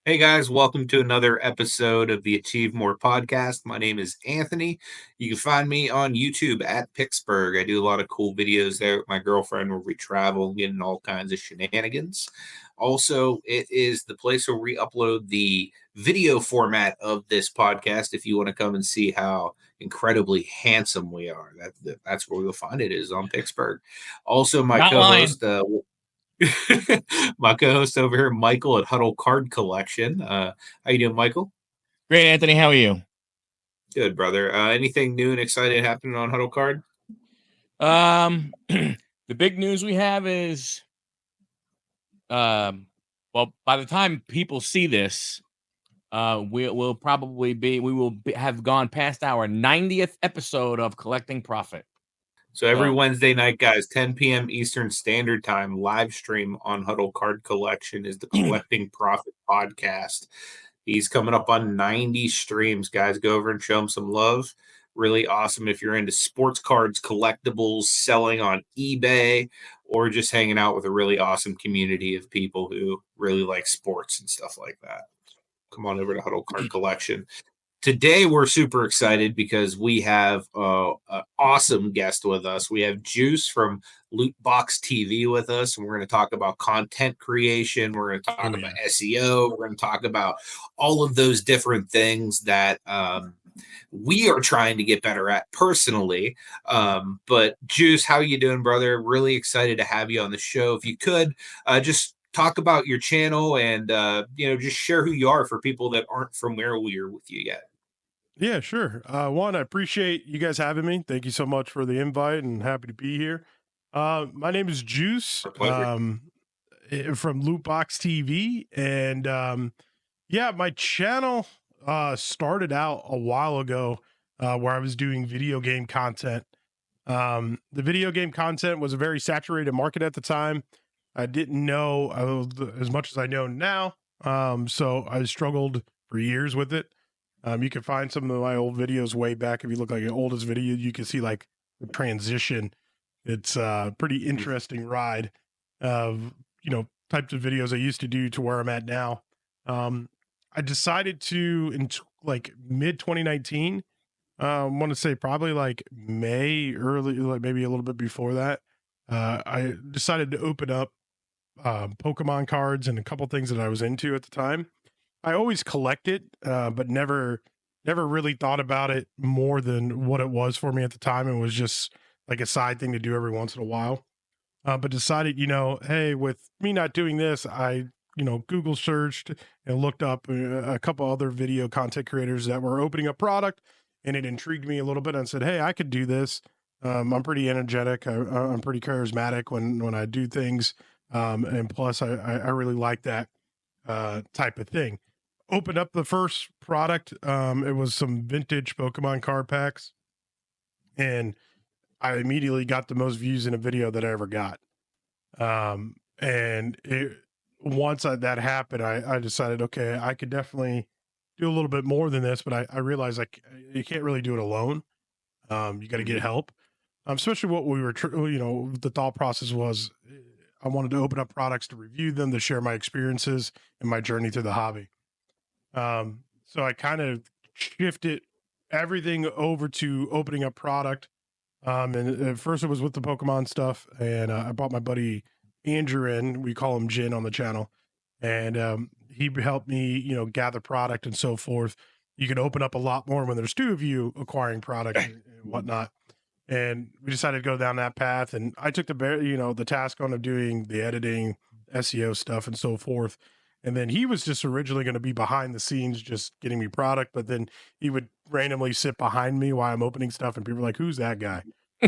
Hey guys, welcome to another episode of the Achieve More podcast. My name is Anthony. You can find me on YouTube at Picksburgh. I do a lot of cool videos there with my girlfriend where we travel, getting all kinds of shenanigans. Also, it is the place where we upload the video format of this podcast. If you want to come and see how incredibly handsome we are, that's where you'll find it is on Picksburgh. Also, my Not lying. co-host my co-host over here, Michael at Huddle Card Collection. How you doing, Michael? Great, Anthony. How are you? Good, brother. Anything new and exciting happening on Huddle Card? The big news we have is, well, by the time people see this, we will probably have gone past our 90th episode of Collecting Profit. So every So, Wednesday night, guys, 10 p.m. Eastern Standard Time, live stream on Huddle Card Collection is the Collecting Profit podcast. He's coming up on 90 streams, guys. Go over and show him some love. Really awesome if you're into sports cards, collectibles, selling on eBay, or just hanging out with a really awesome community of people who really like sports and stuff like that. Come on over to Huddle Card Collection. Today, we're super excited because we have an awesome guest with us. We have Juice from LootBoxTV with us, and we're going to talk about content creation. We're going to talk about SEO. We're going to talk about all of those different things that we are trying to get better at personally. But Juice, how you doing, brother? Really excited to have you on the show. If you could just talk about your channel and just share who you are for people that aren't familiar with you yet. Yeah, sure. One, I appreciate you guys having me. Thank you so much for the invite and happy to be here. My name is Juice Our pleasure. from Lootbox TV. And yeah, my channel started out a while ago where I was doing video game content. The video game content was a very saturated market at the time. I didn't know as much as I know now. So I struggled for years with it. You can find some of my old videos way back. If you look like an oldest video, you can see like the transition. It's a pretty interesting ride of, types of videos I used to do to where I'm at now. I decided to, like mid 2019, I want to say probably like May, early, like maybe a little bit before that, I decided to open up Pokemon cards and a couple things that I was into at the time. I always collected, but never really thought about it more than what it was for me at the time. It was just like a side thing to do every once in a while. But decided, hey, with me not doing this, I, Google searched and looked up a couple other video content creators that were opening a product, and it intrigued me a little bit. And said, hey, I could do this. I'm pretty energetic. I'm pretty charismatic when I do things, and plus, I really like that type of thing. Opened up the first product. It was some vintage Pokemon card packs, and I immediately got the most views in a video that I ever got. And once that happened, I decided, okay, I could definitely do a little bit more than this, but I realized you can't really do it alone. You got to get help. Especially what we were, the thought process was, I wanted to open up products to review them, to share my experiences and my journey through the hobby. So I kind of shifted everything over to opening up product. And at first it was with the Pokemon stuff, and I brought my buddy Andrew in. We call him Jin on the channel, and he helped me, gather product and so forth. You can open up a lot more when there's two of you acquiring product and whatnot. And we decided to go down that path. And I took the task on of doing the editing, SEO stuff, and so forth. And then he was just originally going to be behind the scenes, just getting me product. But then he would randomly sit behind me while I'm opening stuff, and people were like, "Who's that guy?"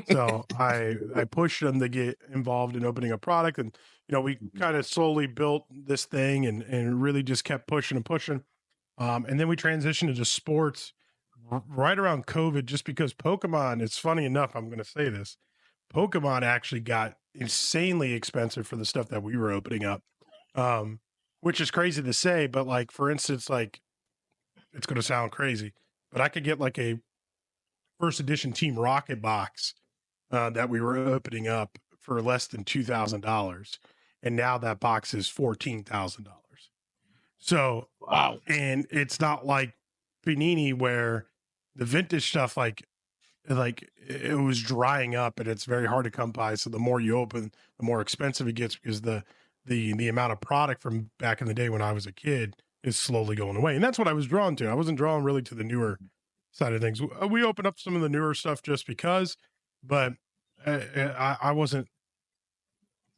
So I pushed him to get involved in opening a product, and we kind of slowly built this thing, and really just kept pushing and pushing. And then we transitioned into sports right around COVID, just because Pokemon. It's funny enough, I'm going to say this: Pokemon actually got insanely expensive for the stuff that we were opening up. Which is crazy to say, but like, for instance, like, it's going to sound crazy, but I could get like a first edition Team Rocket box that we were opening up for less than $2,000. And now that box is $14,000. So Wow. And it's not like Panini where the vintage stuff, like it was drying up and it's very hard to come by. So the more you open, the more expensive it gets because the amount of product from back in the day when I was a kid is slowly going away. And that's what I was drawn to. I wasn't drawn really to the newer side of things. We opened up some of the newer stuff just because, but I wasn't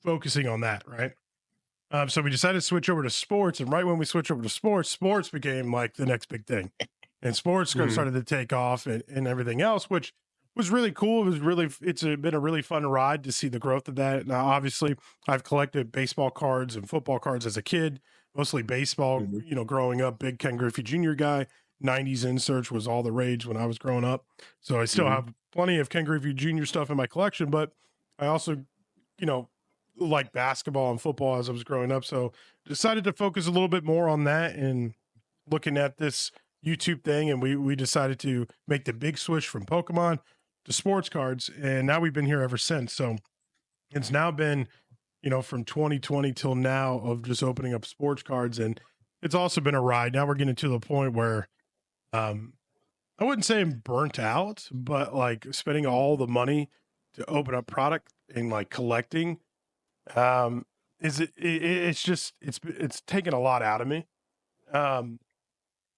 focusing on that, right? So we decided to switch over to sports, and right when we switched over to sports became like the next big thing, and sports started to take off and everything else, which was really cool. It's been a really fun ride to see the growth of that. Now, obviously, I've collected baseball cards and football cards as a kid, mostly baseball. You know, growing up, big Ken Griffey Jr. guy. 90s insert was all the rage when I was growing up, so I still have plenty of Ken Griffey Jr. stuff in my collection, but I also, you know, like basketball and football as I was growing up. So decided to focus a little bit more on that and looking at this YouTube thing. And we decided to make the big switch from Pokemon to sports cards. And now we've been here ever since. So it's now been, you know, from 2020 till now of just opening up sports cards. And it's also been a ride. Now we're getting to the point where, I wouldn't say I'm burnt out, but like spending all the money to open up product and like collecting is it's just it's taken a lot out of me.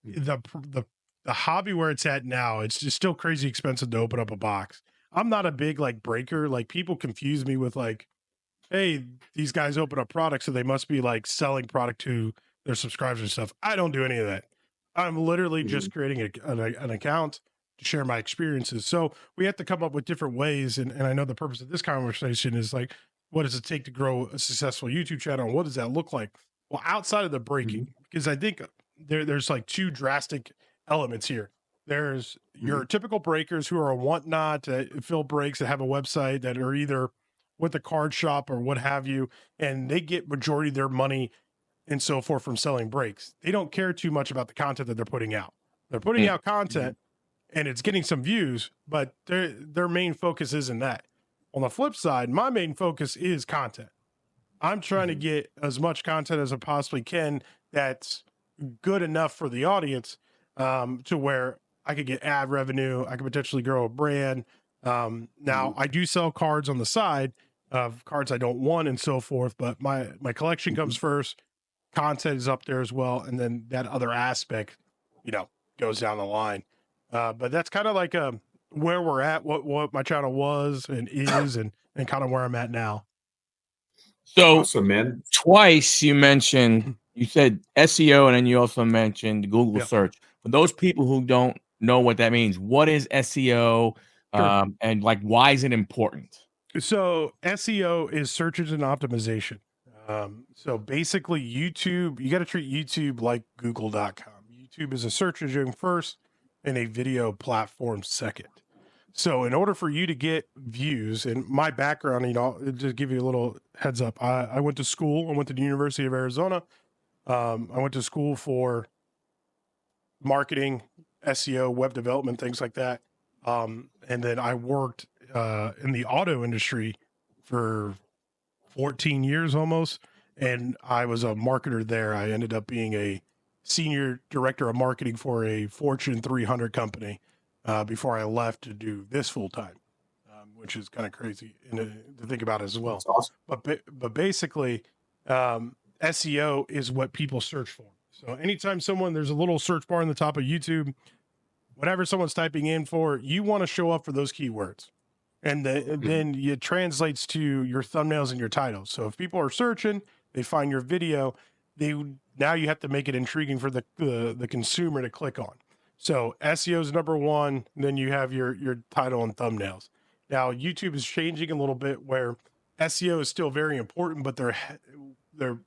The hobby where it's at now, it's just still crazy expensive to open up a box. I'm not a big like breaker. Like people confuse me with like, hey, these guys open up products, so they must be like selling product to their subscribers and stuff. I don't do any of that. I'm literally just creating an account to share my experiences. So we have to come up with different ways. And I know the purpose of this conversation is like, what does it take to grow a successful YouTube channel? And what does that look like? Well, outside of the breaking, because I think there's like two drastic elements here. There's your typical breakers who are whatnot to fill breaks that have a website that are either with a card shop or what have you, and they get majority of their money and so forth from selling breaks. They don't care too much about the content that they're putting out. They're putting out content and it's getting some views, but their main focus isn't that. On the flip side, my main focus is content. I'm trying to get as much content as I possibly can that's good enough for the audience, to where I could get ad revenue. I could potentially grow a brand. Now I do sell cards on the side of cards I don't want and so forth, but my collection comes first. Content is up there as well. And then that other aspect, you know, goes down the line. But that's kind of like, where we're at, what my channel was and is, and kind of where I'm at now. So Awesome, man. twice you mentioned, you said SEO, and then you also mentioned Google search. For those people who don't know what that means, what is SEO? And like, why is it important? So SEO is search engine optimization. So basically YouTube, you got to treat YouTube like google.com. YouTube is a search engine first and a video platform second. So in order for you to get views, and my background, you know, just give you a little heads up. I went to school. I went to the University of Arizona. I went to school for marketing, SEO, web development, things like that. And then I worked in the auto industry for 14 years almost. And I was a marketer there. I ended up being a senior director of marketing for a Fortune 300 company before I left to do this full time, which is kind of crazy to think about as well. That's awesome. But basically, SEO is what people search for. So anytime there's a little search bar in the top of YouTube, whatever someone's typing in for, you want to show up for those keywords. And then it translates to your thumbnails and your titles. So if people are searching, they find your video, now you have to make it intriguing for the consumer to click on. So SEO is number one. Then you have your title and thumbnails. Now YouTube is changing a little bit where SEO is still very important, but they're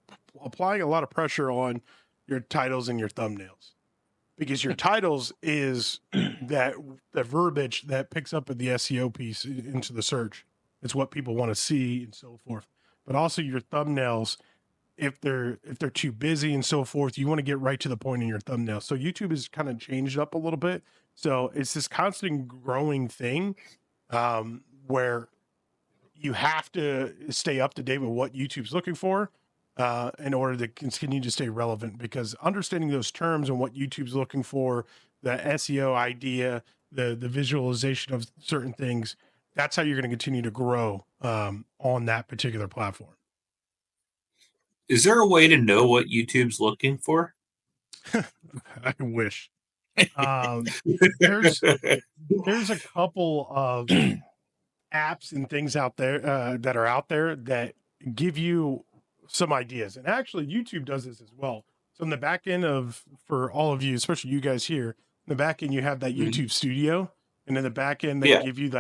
applying a lot of pressure on your titles and your thumbnails, because your titles is the verbiage that picks up at the SEO piece into the search. It's what people want to see and so forth. But also your thumbnails, if they're too busy and so forth, you want to get right to the point in your thumbnail. So YouTube has kind of changed up a little bit. So it's this constant growing thing, where you have to stay up to date with what YouTube's looking for. in order to continue to stay relevant, because understanding those terms and what YouTube's looking for, the SEO idea, the visualization of certain things, that's how you're going to continue to grow on that particular platform. Is there a way to know what YouTube's looking for? I wish. There's a couple of apps and things out there that are out there that give you some ideas. And actually YouTube does this as well. So in the back end for all of you, especially you guys here, in the back end, you have that YouTube studio. And in the back end, they give you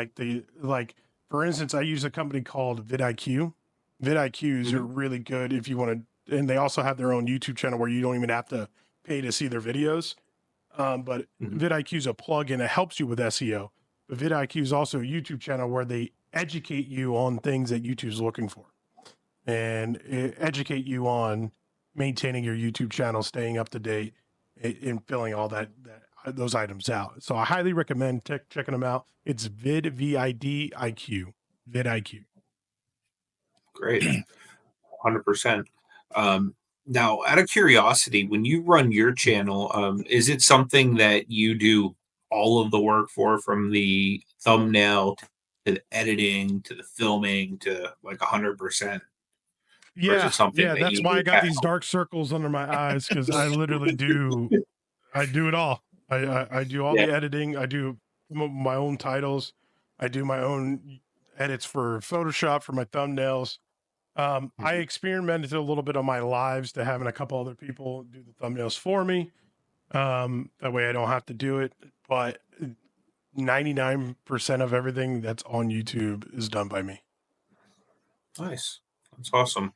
for instance, I use a company called vidIQ. vidIQs are really good if you want to, and they also have their own YouTube channel where you don't even have to pay to see their videos. But vidIQ is a plugin that helps you with SEO. But vidIQ is also a YouTube channel where they educate you on things that YouTube's looking for, and educate you on maintaining your YouTube channel, staying up to date, and filling all those items out. So I highly recommend checking them out. It's vidIQ. vidIQ. Great. 100%. Now, out of curiosity, when you run your channel, is it something that you do all of the work for, from the thumbnail to the editing to the filming to like 100%? Or is it something that That's you why I got have? these dark circles under my eyes, because I literally I do it all. I do all the editing. I do my own titles. I do my own edits for Photoshop for my thumbnails. I experimented a little bit on my lives to having a couple other people do the thumbnails for me. That way I don't have to do it. But 99% of everything that's on YouTube is done by me. Nice. That's awesome.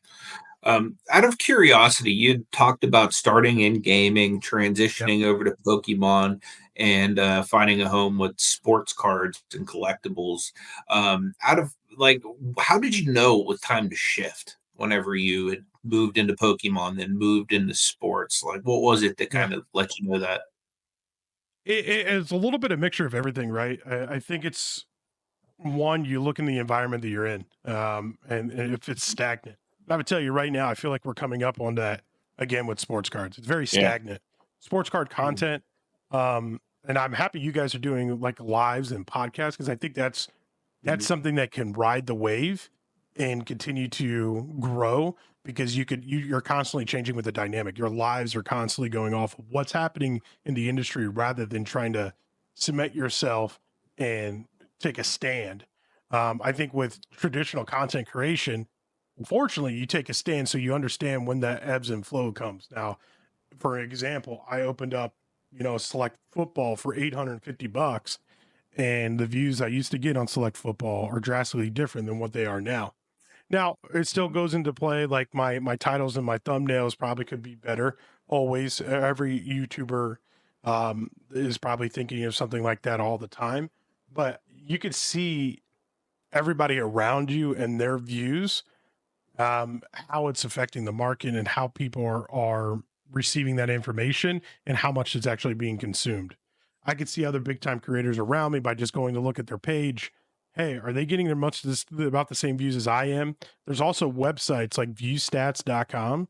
Out of curiosity, you talked about starting in gaming, transitioning over to Pokemon, and finding a home with sports cards and collectibles. How did you know it was time to shift whenever you had moved into Pokemon, then moved into sports? Like, what was it that kind of let you know that? It's a little bit of mixture of everything, right? I think it's one, you look in the environment that you're in, and if it's stagnant. I would tell you right now, I feel like we're coming up on that again with sports cards. It's very stagnant. Sports card content. And I'm happy you guys are doing like lives and podcasts, because I think that's something that can ride the wave and continue to grow, because you're constantly changing with the dynamic. Your lives are constantly going off of what's happening in the industry, rather than trying to cement yourself and take a stand. I think with traditional content creation, unfortunately, you take a stand so you understand when that ebbs and flow comes. Now, for example, I opened up, Select Football for $850, and the views I used to get on Select Football are drastically different than what they are now. Now, it still goes into play. Like my titles and my thumbnails probably could be better. Always, every YouTuber is probably thinking of something like that all the time. But you could see everybody around you and their views, how it's affecting the market, and how people are receiving that information, and how much is actually being consumed. I could see other big time creators around me by just going to look at their page. Hey, are they getting about the same views as I am? There's also websites like viewstats.com,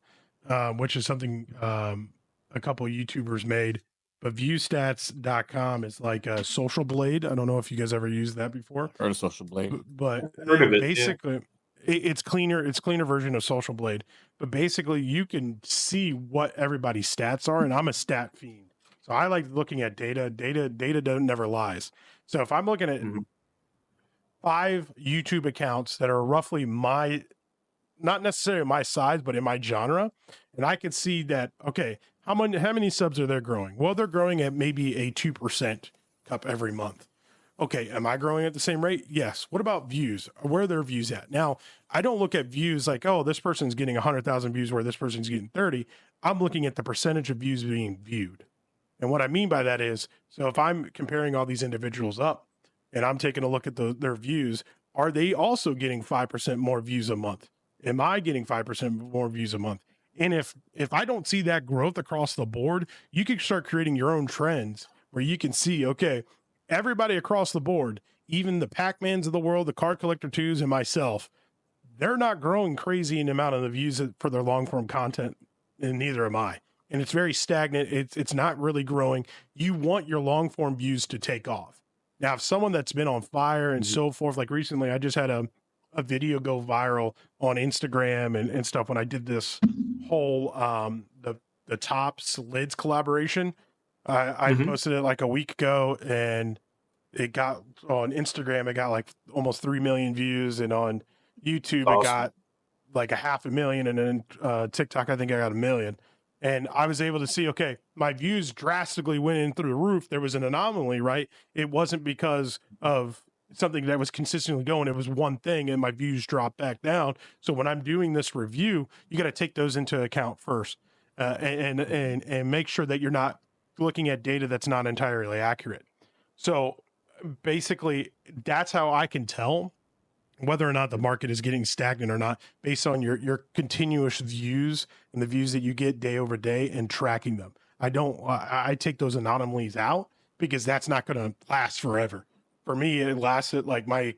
which is something a couple of YouTubers made. But viewstats.com is like a Social Blade. I don't know if you guys ever used that before. Heard of Social Blade. But Heard of it, basically, it's cleaner. It's cleaner version of Social Blade. But basically, you can see what everybody's stats are. And I'm a stat fiend, so I like looking at data. Data never lies. So if I'm looking at 5 YouTube accounts that are roughly not necessarily my size, but in my genre, and I can see that, okay, how many subs are they growing? Well, they're growing at maybe a 2% cup every month. Okay, am I growing at the same rate? Yes. What about views? Where are their views at? Now, I don't look at views like, oh, this person's getting 100,000 views where this person's getting 30. I'm looking at the percentage of views being viewed. And what I mean by that is, so if I'm comparing all these individuals up and I'm taking a look at their views, are they also getting 5% more views a month? Am I getting 5% more views a month? And if I don't see that growth across the board, you can start creating your own trends where you can see, okay, everybody across the board, even the Pac-Mans of the world, the card collector twos, and myself, they're not growing crazy in the amount of the views for their long form content, and neither am I. And it's very stagnant. It's not really growing. You want your long form views to take off. Now, if someone that's been on fire and so forth, like recently, I just had a video go viral on Instagram and stuff when I did this whole the Tops Lids collaboration. I posted it like a week ago, and it got on Instagram, it got like almost 3 million views, and on YouTube it got like 500,000, and then TikTok I think I got 1 million. And I was able to see, okay, my views drastically went in through the roof. There was an anomaly, right? It wasn't because of something that was consistently going. It was one thing, and my views dropped back down. So when I'm doing this review, you got to take those into account first, and make sure that you're not looking at data that's not entirely accurate. So basically, that's how I can tell whether or not the market is getting stagnant or not, based on your continuous views and the views that you get day over day and tracking them. I take those anomalies out because that's not going to last forever. For me, it lasted, like, my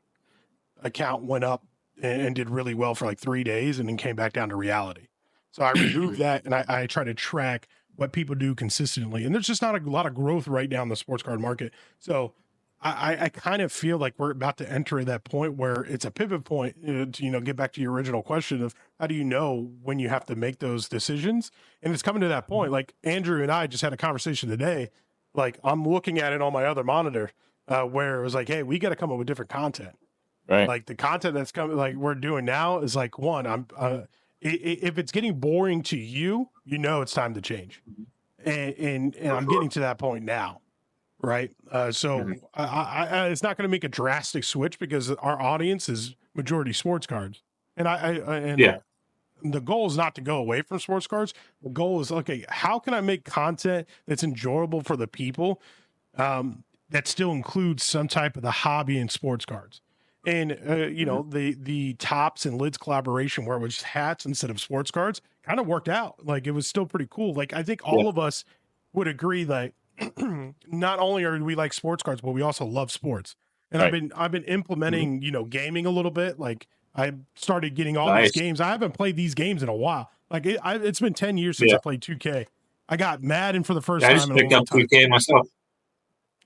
account went up and did really well for like 3 days and then came back down to reality. So I removed that, and I try to track what people do consistently. And there's just not a lot of growth right now in the sports card market. So I kind of feel like we're about to enter that point where it's a pivot point, to, get back to your original question of how do you know when you have to make those decisions? And it's coming to that point. Like Andrew and I just had a conversation today. Like I'm looking at it on my other monitor, where it was like, hey, we got to come up with different content. Right. Like the content that's coming, like we're doing now, is like, one, if it's getting boring to you, it's time to change. And I'm getting to that point now. Right. So I it's not going to make a drastic switch because our audience is majority sports cards. And the goal is not to go away from sports cards. The goal is, okay, how can I make content that's enjoyable for the people, that still includes some type of the hobby in sports cards? And, the Tops and Lids collaboration, where it was hats instead of sports cards, kind of worked out. Like it was still pretty cool. Like I think all of us would agree that not only are we like sports cards, but we also love sports. And I've been implementing, gaming a little bit. Like I started getting all these games. I haven't played these games in a while. Like it's been 10 years since I played 2K. I got Madden for the first time. I just picked up 2K myself.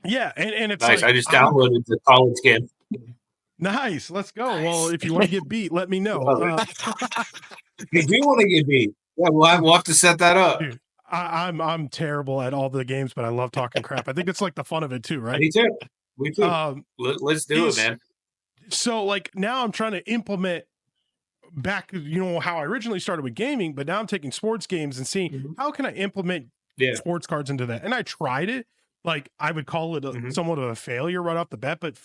Yeah, and it's nice. Like, I just downloaded the college game. Nice. Let's go. Nice. Well, if you want to get beat, let me know. You do want to get beat? Yeah, we'll have to set that up. Dude, I'm terrible at all the games, but I love talking crap. I think it's like the fun of it too, right? Me too. We too. Let's do it, man. So like now I'm trying to implement back, how I originally started with gaming, but now I'm taking sports games and seeing how can I implement sports cards into that. And I tried it. Like I would call it somewhat of a failure right off the bat, but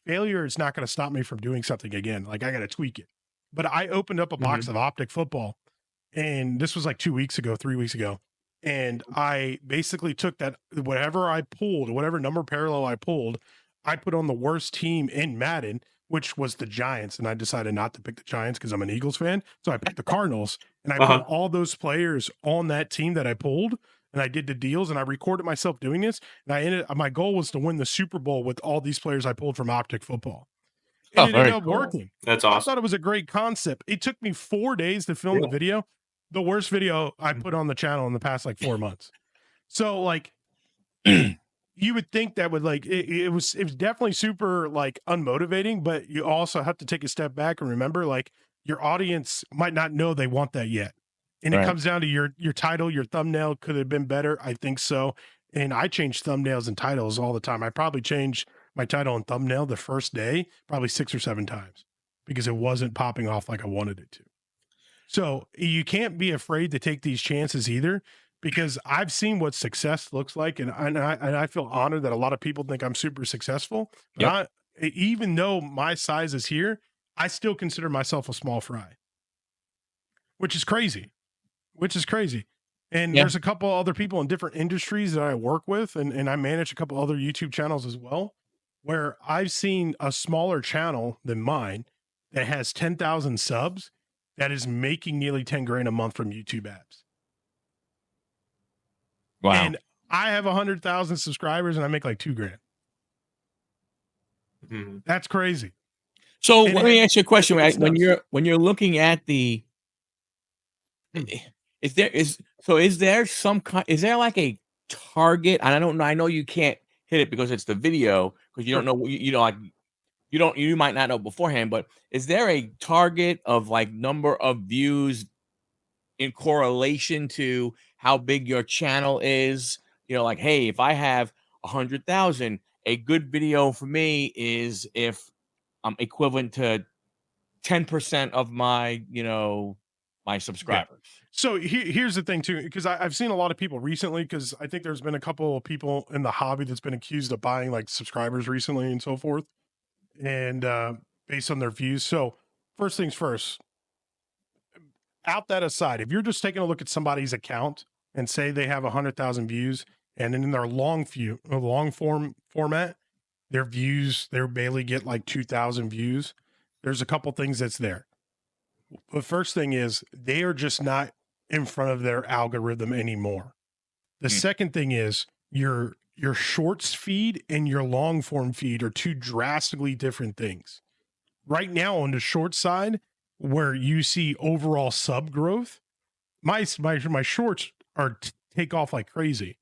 failure is not going to stop me from doing something again. Like I got to tweak it. But I opened up a box of Optic Football, and this was like 3 weeks ago. And I basically took that, whatever number parallel I pulled, I put on the worst team in Madden, which was the Giants. And I decided not to pick the Giants because I'm an Eagles fan. So I picked the Cardinals, and I put all those players on that team that I pulled, and I did the deals, and I recorded myself doing this. And my goal was to win the Super Bowl with all these players I pulled from Optic Football. And it ended up working. That's awesome. I thought it was a great concept. It took me 4 days to film the video. The worst video I put on the channel in the past like 4 months. So like you would think that would like it was definitely super like unmotivating, but you also have to take a step back and remember like your audience might not know they want that yet. And it comes down to your title, your thumbnail. Could have been better? I think so. And I change thumbnails and titles all the time. I probably changed my title and thumbnail the first day probably 6 or 7 times because it wasn't popping off like I wanted it to. So you can't be afraid to take these chances either, because I've seen what success looks like. And I feel honored that a lot of people think I'm super successful. But even though my size is here, I still consider myself a small fry, which is crazy. And there's a couple other people in different industries that I work with, and I manage a couple other YouTube channels as well, where I've seen a smaller channel than mine that has 10,000 subs that is making nearly 10 grand a month from YouTube ads. Wow. And I have 100,000 subscribers and I make like 2 grand. That's crazy. So And let me ask you a question. it's When nuts. you're looking at the, is there like a target? And I don't know. I know you can't hit it because it's the video, because you don't know. You might not know beforehand. But is there a target of like number of views in correlation to how big your channel is? Like, hey, if I have 100,000, a good video for me is if I'm equivalent to 10% of my, my subscribers. So here's the thing too, because I've seen a lot of people recently, because I think there's been a couple of people in the hobby that's been accused of buying like subscribers recently and so forth, and based on their views. So first things first, out that aside, if you're just taking a look at somebody's account and say they have 100,000 views, and then in their long form format, their views, they barely get like 2,000 views. There's a couple things that's there. The first thing is they are just not in front of their algorithm anymore. The second thing is your shorts feed and your long form feed are two drastically different things. Right now on the short side, where you see overall sub growth, my shorts take off like crazy.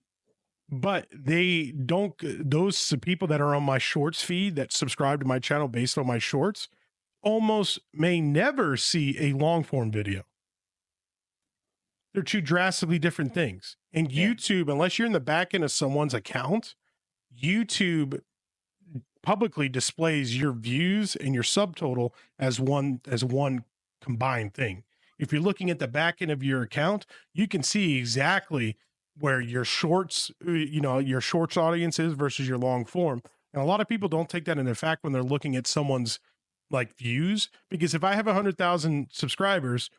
But they don't, those people that are on my shorts feed that subscribe to my channel based on my shorts almost may never see a long form video. They're two drastically different things. And YouTube, unless you're in the back end of someone's account, YouTube publicly displays your views and your subtotal as one combined thing. If you're looking at the back end of your account, you can see exactly where your shorts, your shorts audience is versus your long form. And a lot of people don't take that into fact when they're looking at someone's like views, because if I have 100,000 subscribers,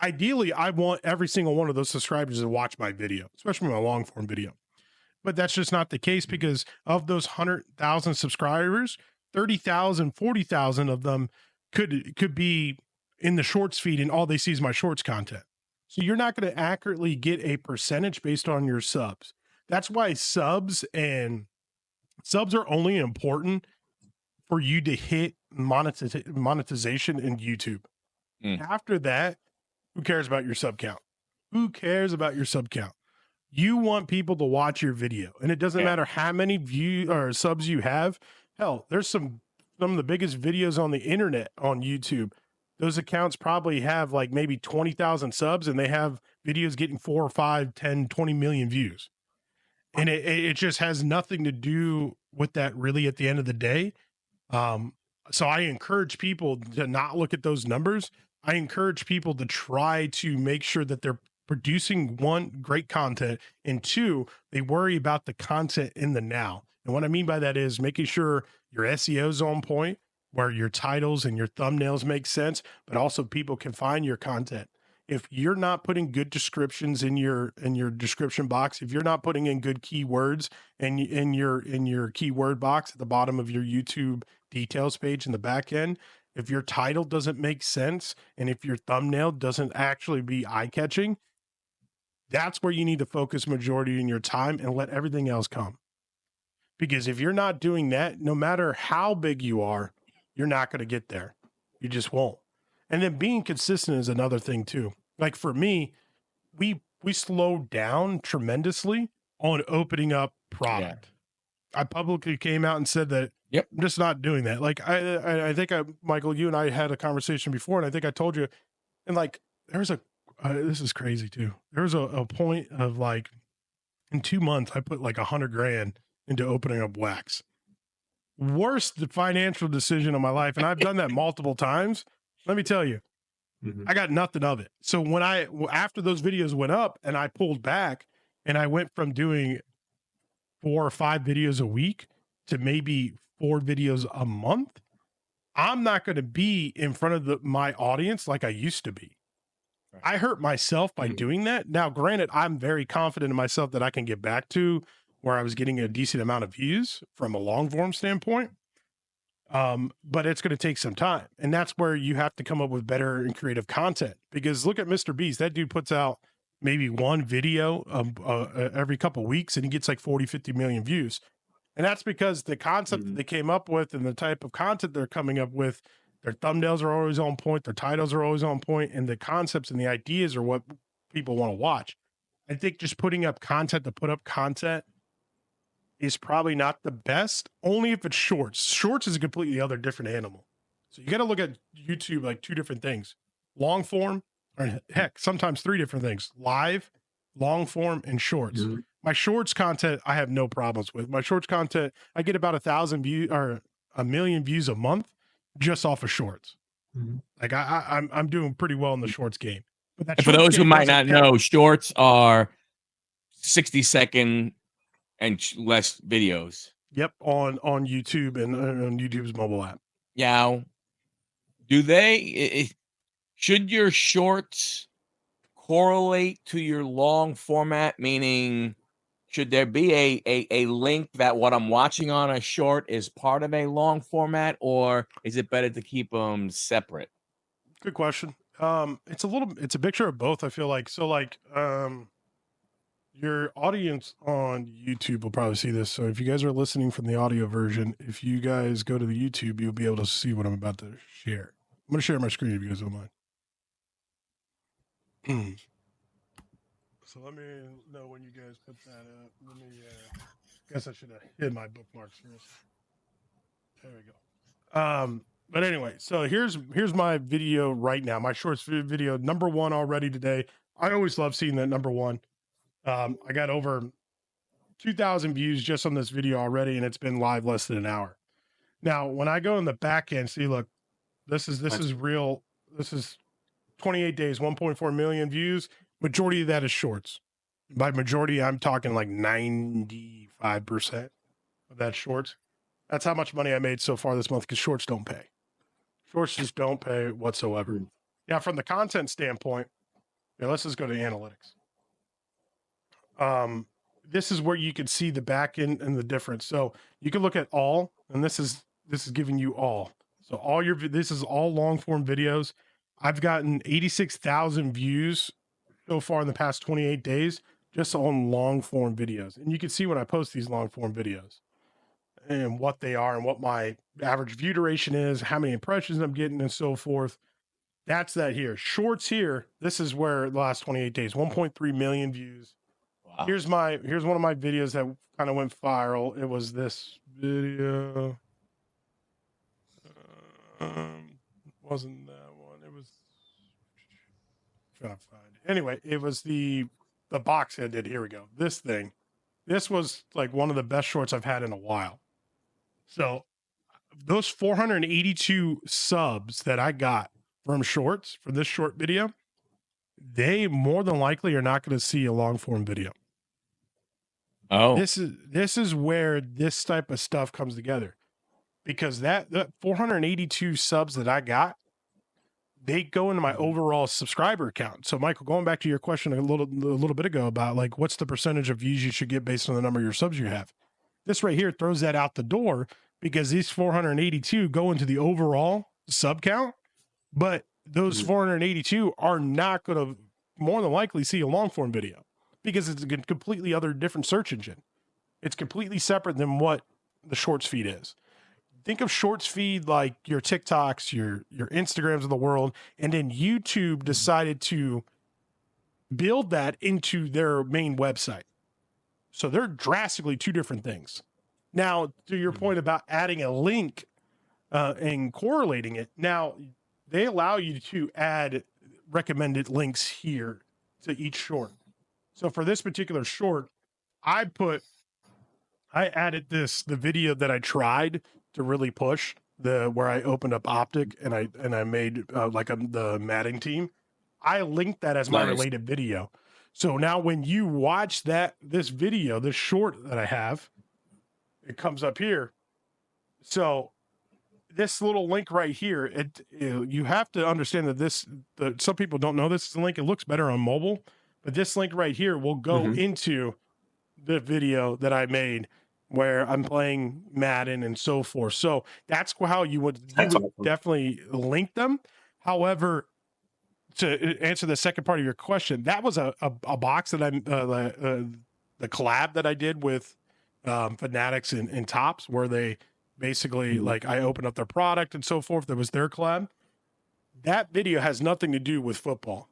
ideally I want every single one of those subscribers to watch my video, especially my long form video. But that's just not the case, because of those 100,000 subscribers, 30,000, 40,000 of them could be in the shorts feed, and all they see is my shorts content. So you're not going to accurately get a percentage based on your subs. That's why subs are only important for you to hit monetization in YouTube. After that, who cares about your sub count? Who cares about your sub count? You want people to watch your video, and it doesn't matter how many views or subs you have. Hell, there's some of the biggest videos on the internet on YouTube. Those accounts probably have like maybe 20,000 subs, and they have videos getting 4 or 5, 10, 20 million views. And it just has nothing to do with that really at the end of the day. So I encourage people to not look at those numbers. I encourage people to try to make sure that they're producing, one, great content, and two, they worry about the content in the now. And what I mean by that is making sure your SEO is on point, where your titles and your thumbnails make sense, but also people can find your content. If you're not putting good descriptions in your description box, if you're not putting in good keywords in your keyword box at the bottom of your YouTube details page in the back end, if your title doesn't make sense, and if your thumbnail doesn't actually be eye-catching, that's where you need to focus majority in your time and let everything else come. Because if you're not doing that, no matter how big you are, you're not going to get there. You just won't. And then being consistent is another thing too. Like for me, we slowed down tremendously on opening up product. I publicly came out and said that I'm just not doing that. Like I think Michael, you and I had a conversation before, and I think I told you, and like there's this is crazy too. There was a point of like in 2 months, I put like $100,000 into opening up Wax. Worst financial decision of my life. And I've done that multiple times. Let me tell you, I got nothing of it. So after those videos went up and I pulled back and I went from doing 4 or 5 videos a week to maybe 4 videos a month, I'm not going to be in front of my audience like I used to be. I hurt myself by doing that. Now, granted, I'm very confident in myself that I can get back to where I was getting a decent amount of views from a long form standpoint. But it's going to take some time. And that's where you have to come up with better and creative content, because look at Mr. Beast. That dude puts out maybe one video every couple of weeks, and he gets like 40, 50 million views. And that's because the concept that they came up with and the type of content they're coming up with Their thumbnails are always on point. Their titles are always on point, and the concepts and the ideas are what people want to watch. I think just putting up content to put up content is probably not the best, only if it's shorts. Shorts is a completely other different animal. So you got to look at YouTube like two different things: long form, or heck, sometimes three different things: live, long form, and shorts. Mm-hmm. My shorts content, I have no problems with. My shorts content, I get about 1,000 views or 1,000,000 views a month just off of shorts. Mm-hmm. Like I'm doing pretty well in the shorts game. But that And for shorts those who game might doesn't not count. know, shorts are 60-second and less videos. Yep, on YouTube and on YouTube's mobile app. Now, should your shorts correlate to your long format? Meaning, should there be a link that what I'm watching on a short is part of a long format, or is it better to keep them separate? Good question. It's a mixture of both, I feel like. So like your audience on YouTube will probably see this. So if you guys are listening from the audio version, if you guys go to the YouTube, you'll be able to see what I'm about to share. I'm going to share my screen if you guys don't mind. So let me know when you guys put that up. Let me guess I should have hid my bookmarks first. There we go. But anyway, so here's my video right now. My shorts video number 1 already today. I always love seeing that number 1. I got over 2,000 views just on this video already, and it's been live less than an hour. Now, when I go in the back end, see, look, this is real. This is 28 days, 1.4 million views. Majority of that is shorts. By majority, I'm talking like 95% of that shorts. That's how much money I made so far this month, because shorts don't pay. Shorts just don't pay whatsoever. Now, from the content standpoint, let's just go to analytics. This is where you can see the back end and the difference. So you can look at all, and this is giving you all. So this is all long form videos. I've gotten 86,000 views so far in the past 28 days just on long form videos. And you can see when I post these long form videos and what they are and what my average view duration is, how many impressions I'm getting, and so forth. That's that here. Shorts here, this is where the last 28 days, 1.3 million views. Wow. Here's one of my videos that kind of went viral. It was this video. Wasn't that one? It was trying to find it. Anyway, it was the box I did. Here we go. This thing. This was like one of the best shorts I've had in a while. So those 482 subs that I got from shorts for this short video, they more than likely are not going to see a long form video. Oh, this is where this type of stuff comes together, because that 482 subs that I got, they go into my overall subscriber count. So Michael, going back to your question a little bit ago about like, what's the percentage of views you should get based on the number of your subs you have? This right here throws that out the door, because these 482 go into the overall sub count, but those 482 are not going to more than likely see a long form video, because it's a completely other different search engine. It's completely separate than what the shorts feed is. Think of shorts feed like your TikToks, your Instagrams of the world, and then YouTube decided to build that into their main website. So they're drastically two different things. Now, to your point about adding a link and correlating it, now they allow you to add recommended links here to each short. So for this particular short, I added the video that I tried to really push, where I opened up Optic and I made the matting team. I linked that as my related video. So now when you watch this video, this short that I have, it comes up here. So this little link right here, you have to understand that some people don't know this is a link. It looks better on mobile, but this link right here will go into the video that I made where I'm playing Madden and so forth. So that's how you would definitely link them. However, to answer the second part of your question, that was a box that the collab that I did with Fanatics and Tops, where they basically like I opened up their product and so forth. That was their collab. That video has nothing to do with football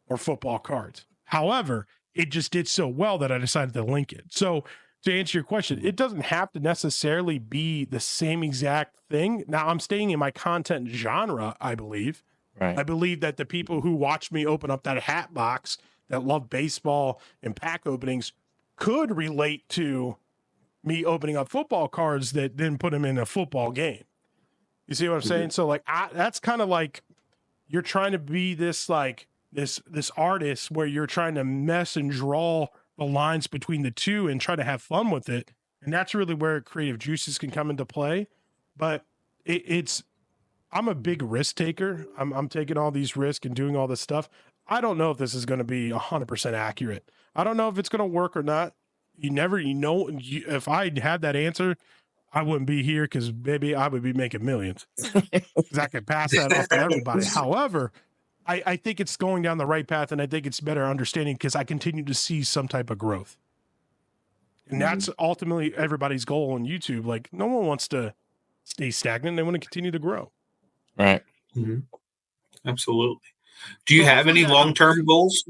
or football cards. However, it just did so well that I decided to link it. So to answer your question, it doesn't have to necessarily be the same exact thing. Now I'm staying in my content genre, I believe. Right. I believe that the people who watch me open up that hat box that love baseball and pack openings could relate to me opening up football cards that then put them in a football game. You see what I'm saying? So like, that's kind of like you're trying to be this like this artist where you're trying to mess and draw the lines between the two and try to have fun with it. And that's really where creative juices can come into play. But I'm a big risk taker. I'm taking all these risks and doing all this stuff. I don't know if this is going to be 100% accurate. I don't know if it's going to work or not. If I had that answer, I wouldn't be here because maybe I would be making millions. Because I could pass that off to everybody. However, I think it's going down the right path, and I think it's better understanding because I continue to see some type of growth. And that's ultimately everybody's goal on YouTube. Like, no one wants to stay stagnant. They want to continue to grow. Right. Absolutely. Do you have any long-term goals?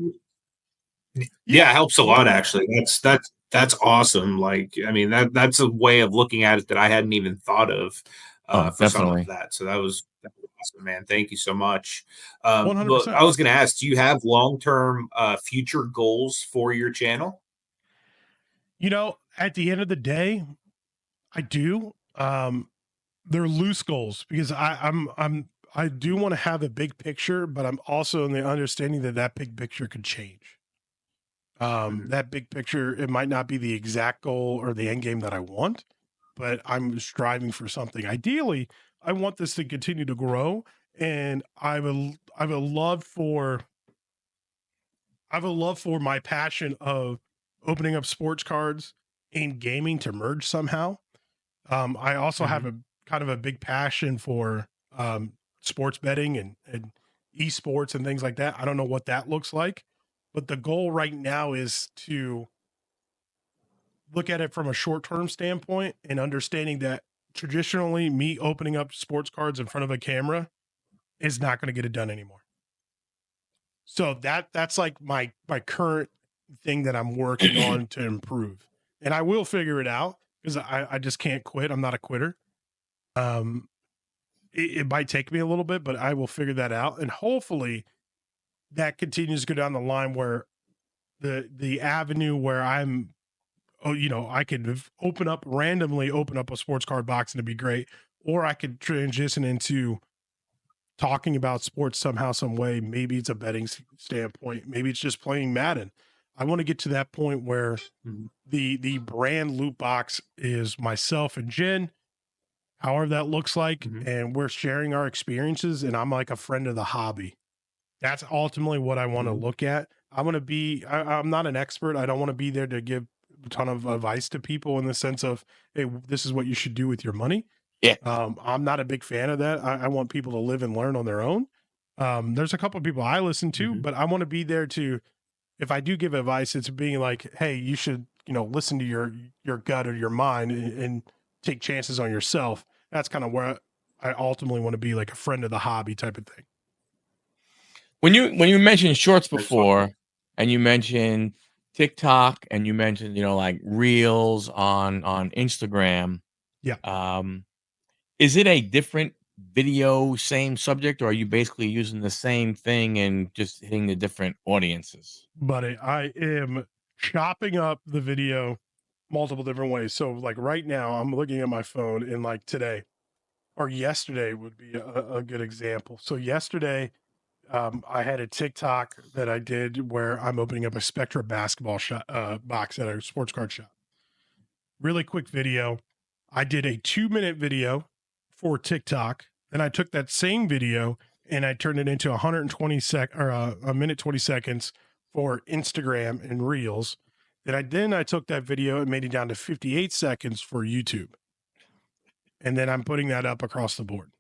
Yeah, it helps a lot, actually. That's awesome. Like, I mean, that's a way of looking at it that I hadn't even thought of for some definitely. of that. So that was awesome, man. Thank you so much. But 100%. I was going to ask, do you have long-term future goals for your channel? At the end of the day, I do. They're loose goals because I do want to have a big picture, but I'm also in the understanding that big picture could change. That big picture, it might not be the exact goal or the end game that I want, but I'm striving for something. Ideally, I want this to continue to grow, and I have a love for my passion of opening up sports cards and gaming to merge somehow. I also have a kind of a big passion for sports betting and esports and things like that. I don't know what that looks like, but the goal right now is to look at it from a short-term standpoint and understanding that traditionally me opening up sports cards in front of a camera is not going to get it done anymore. So that's like my current thing that I'm working on to improve. And I will figure it out because I just can't quit. I'm not a quitter. It might take me a little bit, but I will figure that out. And hopefully that continues to go down the line where the avenue where I could randomly open up a sports card box and it'd be great. Or I could transition into talking about sports somehow, some way. Maybe it's a betting standpoint. Maybe it's just playing Madden. I want to get to that point where the brand Loot Box is myself and Jen, however that looks like, and we're sharing our experiences, and I'm like a friend of the hobby. That's ultimately what I want to look at. I want to be, I'm not an expert. I don't want to be there to give a ton of advice to people in the sense of, hey, this is what you should do with your money. Yeah. I'm not a big fan of that. I want people to live and learn on their own. There's a couple of people I listen to, but I want to be there to, if I do give advice, it's being like, hey, you should, listen to your gut or your mind and take chances on yourself. That's kind of where I ultimately want to be, like a friend of the hobby type of thing. When you mentioned shorts before, and you mentioned TikTok, and you mentioned like reels on Instagram, is it a different video, same subject, or are you basically using the same thing and just hitting the different audiences? Buddy, I am chopping up the video multiple different ways. So like right now I'm looking at my phone, and like today or yesterday would be a good example. So yesterday, I had a TikTok that I did where I'm opening up a Spectra basketball box at a sports card shop. Really quick video. I did a 2-minute video for TikTok. Then I took that same video and I turned it into 120 a minute 20 seconds for Instagram and Reels. Then I took that video and made it down to 58 seconds for YouTube. And then I'm putting that up across the board.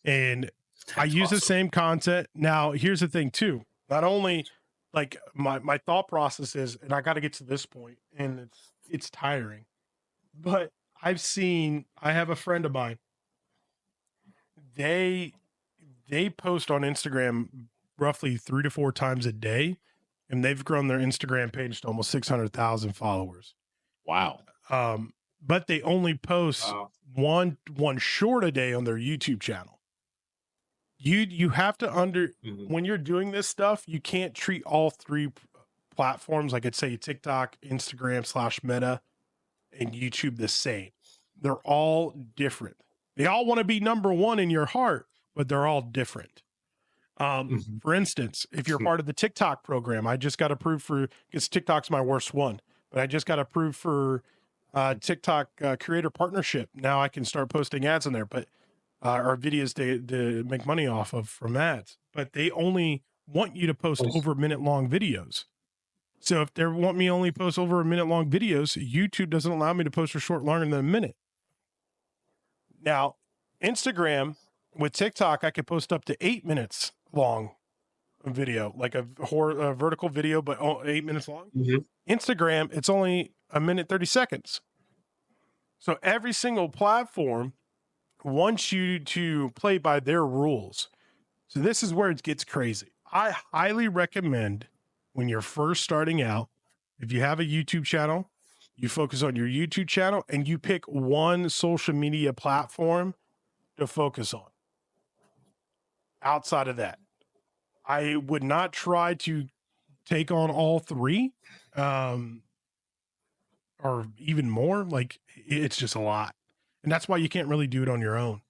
And I use the same content. Now, here's the thing too. Not only like my thought process is, and I got to get to this point, and it's tiring, but I have a friend of mine. They post on Instagram roughly 3 to 4 times a day, and they've grown their Instagram page to almost 600,000 followers. Wow. But they only post one short a day on their YouTube channel. You have to when you're doing this stuff, you can't treat all 3 platforms, like I'd say TikTok, Instagram / Meta, and YouTube the same. They're all different. They all want to be number 1 in your heart, but they're all different. For instance, if you're part of the TikTok program, I just got approved because TikTok's my worst one, but I just got approved for TikTok creator partnership. Now I can start posting ads in there, but or videos to make money off of from ads. But they only want you to post over a minute long videos. So if they want me only post over a minute long videos, YouTube doesn't allow me to post a short longer than a minute. Now, Instagram with TikTok, I could post up to 8 minutes long video, like a vertical video, but 8 minutes long. Instagram, it's only a minute 30 seconds. So every single platform wants you to play by their rules. So this is where it gets crazy. I highly recommend, when you're first starting out, if you have a YouTube channel, you focus on your YouTube channel and you pick one social media platform to focus on. Outside of that, I would not try to take on all 3, or even more. Like, it's just a lot. And that's why you can't really do it on your own.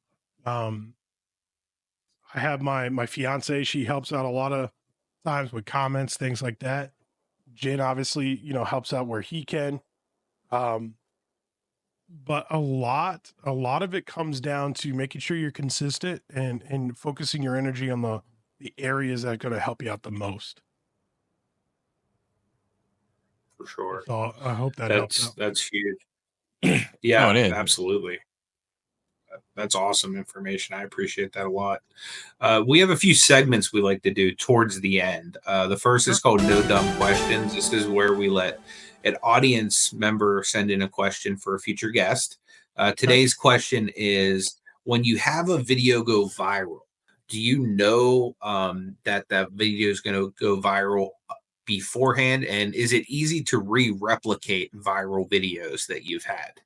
I have my fiance, she helps out a lot of times with comments, things like that. Jen obviously, helps out where he can. But a lot of it comes down to making sure you're consistent and focusing your energy on the areas that are going to help you out the most. For sure. So I hope that helps out. That's huge. Yeah, it is. Absolutely. That's awesome information. I appreciate that a lot. We have a few segments we like to do towards the end. The first is called No Dumb Questions. This is where we let an audience member send in a question for a future guest. Today's question is, when you have a video go viral, do you know that video is going to go viral beforehand? And is it easy to replicate viral videos that you've had?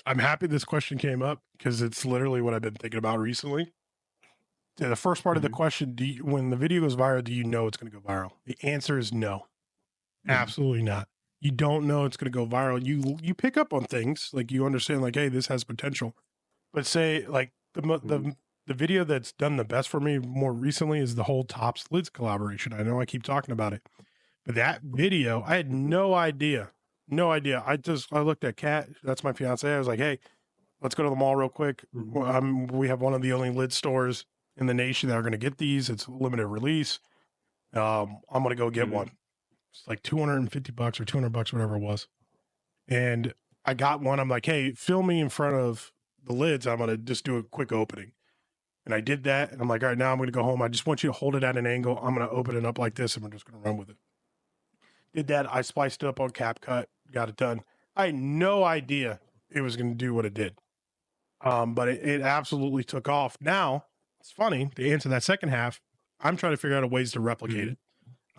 I'm happy this question came up because it's literally what I've been thinking about recently. The first part of the question, when the video goes viral, do you know it's going to go viral? The answer is no. Absolutely not. You don't know it's going to go viral. You pick up on things, like you understand, like, hey, this has potential. But say, like, the video that's done the best for me more recently is the whole Tops Lids collaboration. I know I keep talking about it, but that video, I had no idea. I looked at Kat, that's my fiance. I was like, hey, let's go to the mall real quick. We have one of the only lid stores in the nation that are going to get these. It's limited release. I'm going to go get one. It's like $250 or $200, whatever it was. And I got one. I'm like, hey, film me in front of the lids. I'm going to just do a quick opening. And I did that. And I'm like, all right, now I'm going to go home. I just want you to hold it at an angle. I'm going to open it up like this, and we're just going to run with it. Did that. I spliced it up on CapCut, got it done. I had no idea it was going to do what it did. But it absolutely took off. Now, it's funny, to answer that second half, I'm trying to figure out ways to replicate it.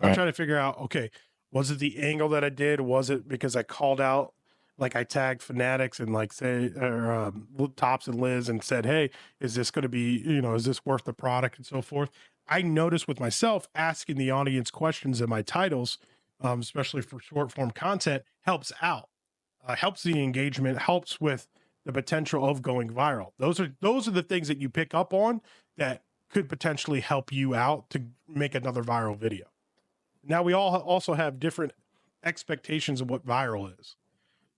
I'm trying to figure out, okay, was it the angle that I did? Was it because I called out, like I tagged Fanatics and like say, or Tops and Liz and said, hey, is this going to be, is this worth the product and so forth? I noticed with myself asking the audience questions in my titles, especially for short form content, helps out, helps the engagement, helps with the potential of going viral. Those are the things that you pick up on that could potentially help you out to make another viral video. Now, we all also have different expectations of what viral is.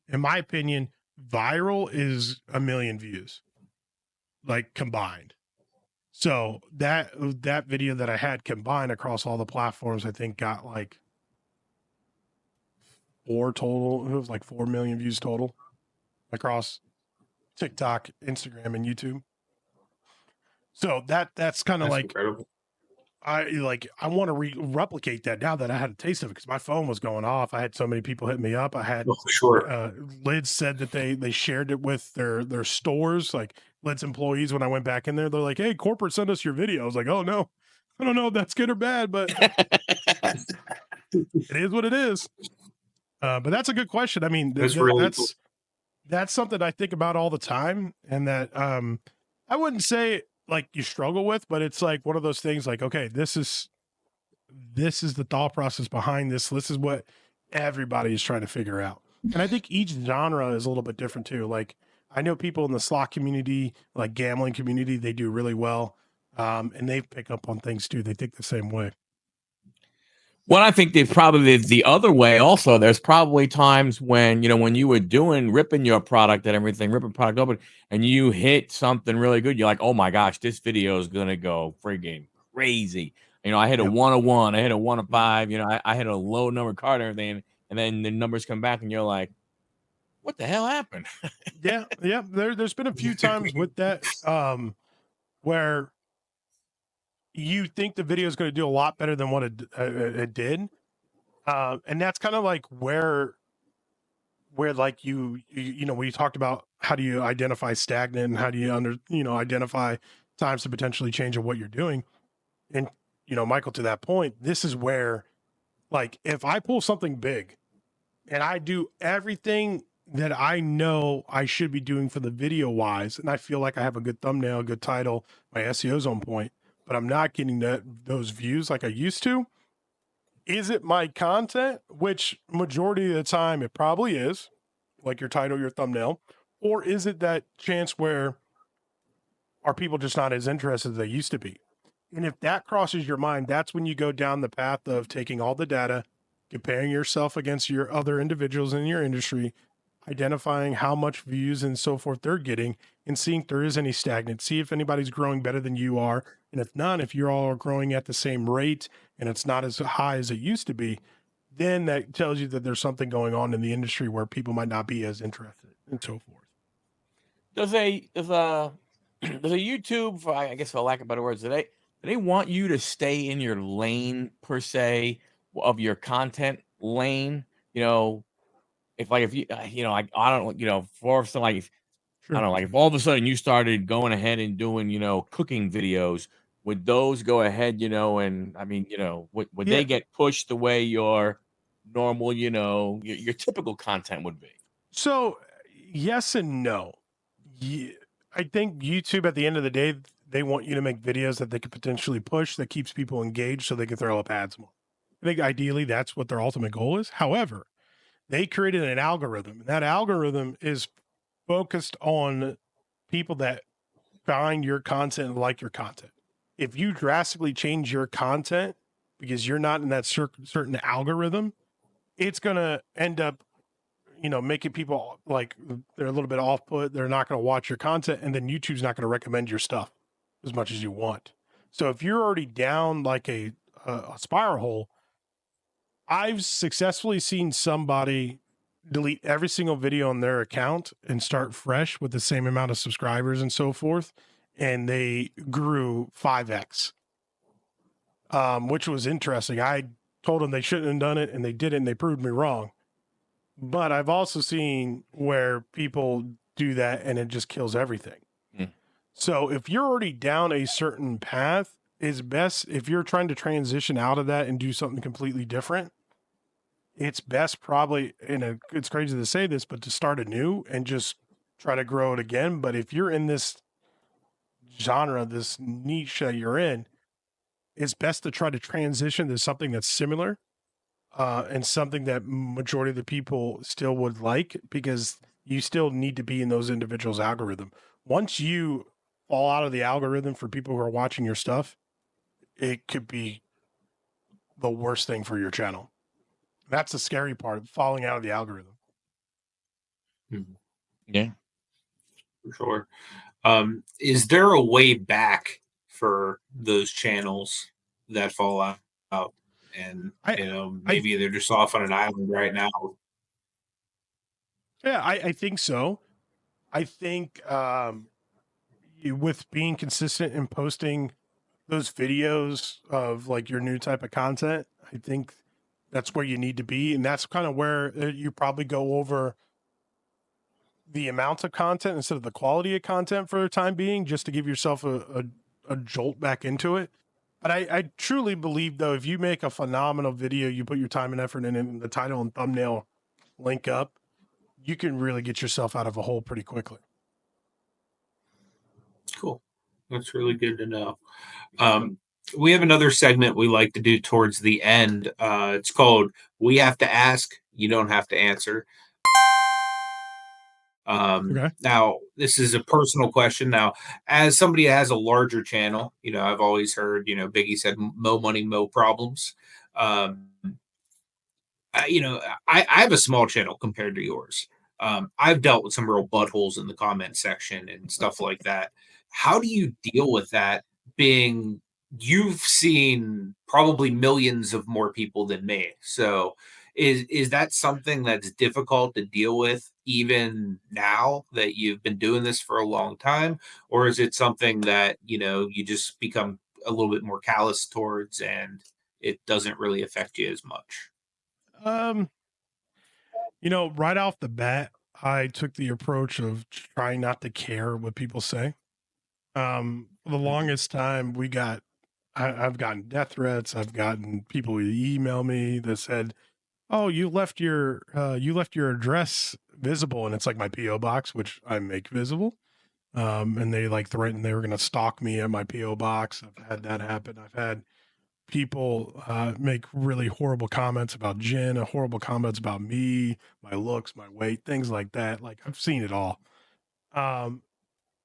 In my opinion, viral is 1 million views, like combined. So that video that I had combined across all the platforms, I think got like 4 total. It was like 4 million views total across TikTok, Instagram, and YouTube. So that's kind of like incredible. I want to replicate that now that I had a taste of it, because my phone was going off. I had so many people hit me up. I had Sure. Lids said that they shared it with their stores, like Lids employees. When I went back in there, they're like, "Hey, corporate, send us your video." I was like, "Oh no, I don't know if that's good or bad, but it is what it is." But that's a good question. I mean, That's really cool. that's something I think about all the time, and that I wouldn't say like you struggle with, but it's like one of those things. Like, okay, this is the thought process behind this. This is what everybody is trying to figure out, and I think each genre is a little bit different too. Like, I know people in the slot community, like gambling community, they do really well, and they pick up on things too. They think the same way. Well, I think they probably the other way also. There's probably times when, when you were ripping your product and everything, ripping product open, and you hit something really good. You're like, oh my gosh, this video is going to go friggin' crazy. I hit a Yep. 101, I hit a 105, I hit a low number card and everything. And then the numbers come back and you're like, what the hell happened? Yeah. There's been a few times with that, where you think the video is going to do a lot better than what it did. And that's kind of like where like when you talked about how do you identify stagnant and how do you identify times to potentially change of what you're doing. And, Michael, to that point, this is where, like, if I pull something big and I do everything that I know I should be doing for the video wise, and I feel like I have a good thumbnail, a good title, my SEO's on point, but I'm not getting those views like I used to. Is it my content? Which majority of the time it probably is, like your title, your thumbnail, or is it that chance where are people just not as interested as they used to be? And if that crosses your mind, that's when you go down the path of taking all the data, comparing yourself against your other individuals in your industry, identifying how much views and so forth they're getting, and seeing if there is any stagnant. See if anybody's growing better than you are. And if not, if you're all growing at the same rate and it's not as high as it used to be, then that tells you that there's something going on in the industry where people might not be as interested and so forth. Does a YouTube, I guess for lack of better words, do they want you to stay in your lane per se of your content lane? If you I don't for something like I don't know, like if all of a sudden you started going ahead and doing cooking videos, would those go ahead and I mean would Yeah. they get pushed the way your normal your typical content would be? So, yes and no. I think YouTube, at the end of the day, they want you to make videos that they could potentially push that keeps people engaged so they can throw up ads more. I think ideally that's what their ultimate goal is. However, they created an algorithm, and that algorithm is focused on people that find your content and like your content. If you drastically change your content because you're not in that certain algorithm, it's going to end up making people like they're a little bit off put. They're not going to watch your content, and then YouTube's not going to recommend your stuff as much as you want. So if you're already down like a spiral hole, I've successfully seen somebody delete every single video on their account and start fresh with the same amount of subscribers and so forth, and they grew 5x, which was interesting. I told them they shouldn't have done it, and they did it, and they proved me wrong. But I've also seen where people do that and it just kills everything. Mm. So if you're already down a certain path, it's best if you're trying to transition out of that and do something completely different. It's best probably, it's crazy to say this, but to start anew and just try to grow it again. But if you're in this genre, this niche that you're in, it's best to try to transition to something that's similar, and something that majority of the people still would like, because you still need to be in those individuals' algorithm. Once you fall out of the algorithm for people who are watching your stuff, it could be the worst thing for your channel. That's the scary part, falling out of the algorithm. Yeah, For sure. Is there a way back for those channels that fall out and maybe they're just off on an island right now? Yeah, I think so. I think with being consistent and posting those videos of like your new type of content, I think that's where you need to be. And that's kind of where you probably go over the amount of content instead of the quality of content for the time being, just to give yourself a jolt back into it. But I truly believe, though, if you make a phenomenal video, you put your time and effort in it, and the title and thumbnail link up, you can really get yourself out of a hole pretty quickly. Cool. That's really good to know. We have another segment we like to do towards the end. It's called We Have to Ask, You Don't Have to Answer. Okay. Now, this is a personal question. Now, as somebody that has a larger channel, I've always heard, Biggie said, mo money, mo problems. Um, I have a small channel compared to yours. I've dealt with some real buttholes in the comment section and stuff like that. How do you deal with that, being you've seen probably millions of more people than me? So is that something that's difficult to deal with even now that you've been doing this for a long time? Or is it something that, you just become a little bit more callous towards and it doesn't really affect you as much? Um, right off the bat, I took the approach of trying not to care what people say. For the longest time, I've gotten death threats. I've gotten people who email me that said, "Oh, you left your address visible," and it's like my PO box, which I make visible. And they like threatened they were going to stalk me at my PO box. I've had that happen. I've had people make really horrible comments about Jen, horrible comments about me, my looks, my weight, things like that. Like I've seen it all. Um,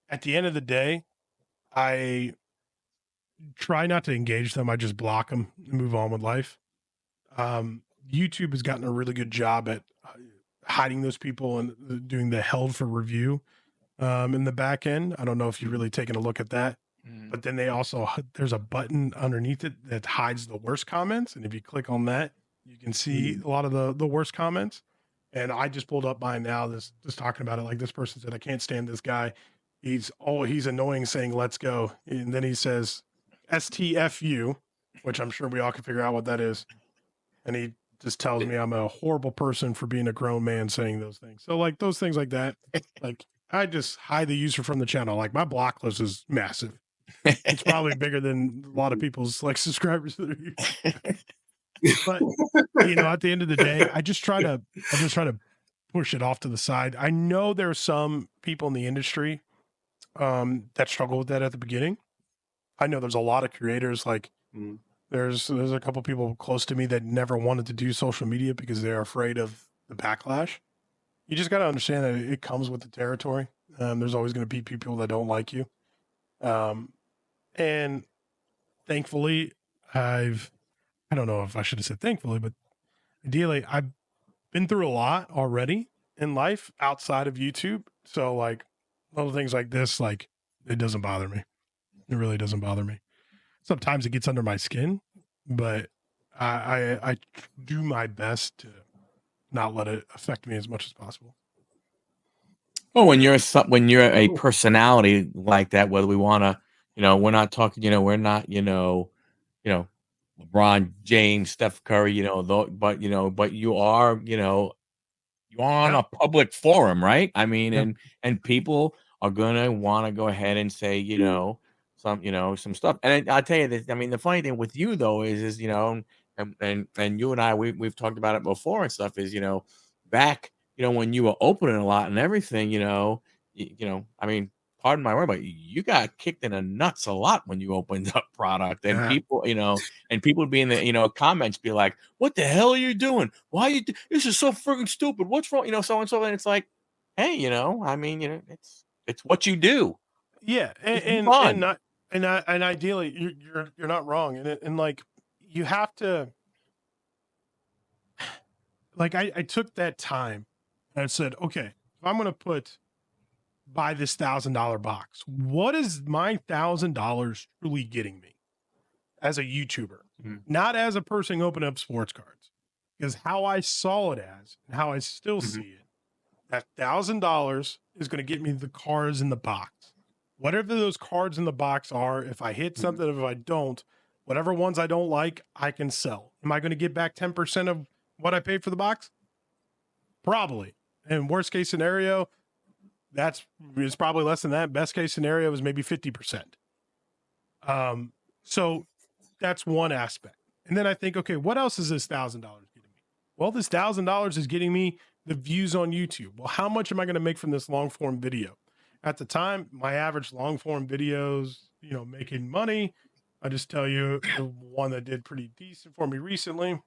at the end of the day, I try not to engage them. I just block them and move on with life. YouTube has gotten a really good job at hiding those people and doing the held for review in the back end. I don't know if you've really taken a look at that, but then there's a button underneath it that hides the worst comments. And if you click on that, you can see a lot of the worst comments. And I just pulled up mine now, just talking about it. Like this person said, I can't stand this guy. He's annoying saying, let's go. And then he says, STFU, which I'm sure we all can figure out what that is. And he just tells me I'm a horrible person for being a grown man saying those things. So like those things like that, like I just hide the user from the channel. Like my block list is massive. It's probably bigger than a lot of people's like subscribers that are but at the end of the day, I just try to push it off to the side. I know there are some people in the industry that struggle with that at the beginning. I know there's a lot of creators like there's a couple people close to me that never wanted to do social media because they're afraid of the backlash. You just got to understand that it comes with the territory. There's always going to be people that don't like you. And thankfully I don't know if I should have said thankfully, but ideally I've been through a lot already in life outside of YouTube. So like little things like this, like it doesn't bother me. It really doesn't bother me. Sometimes it gets under my skin, but I do my best to not let it affect me as much as possible. Well, when you're a personality like that, whether we want to, we're not talking, we're not, LeBron James, Steph Curry, but you are, you're on a public forum, right? I mean, and people are gonna want to go ahead and say, some stuff. And I'll tell you this. I mean, the funny thing with you though is and you and I we've talked about it before and stuff. Is back when you were opening a lot and everything. I mean, pardon my word, but you got kicked in the nuts a lot when you opened up product, and people, and people would be in the comments be like, "What the hell are you doing? Why you? This is so freaking stupid. What's wrong?" So and so, and it's like, hey, I mean, it's what you do. Yeah, and ideally, you're not wrong, and like you have to, like I took that time and I said, okay, if I'm gonna buy this $1,000 box, what is my $1,000 truly getting me as a YouTuber, not as a person opening up sports cards? Because how I saw it as, and how I still see it, that $1,000 is going to get me the cards in the box. Whatever those cards in the box are, if I hit something, if I don't, whatever ones I don't like, I can sell. Am I going to get back 10% of what I paid for the box? Probably. And worst case scenario, it's probably less than that. Best case scenario is maybe 50%. So that's one aspect. And then I think, okay, what else is this $1,000 getting me? Well, this $1,000 is getting me the views on YouTube. Well, how much am I going to make from this long form video? At the time, my average long form videos, making money. I just tell you the one that did pretty decent for me recently.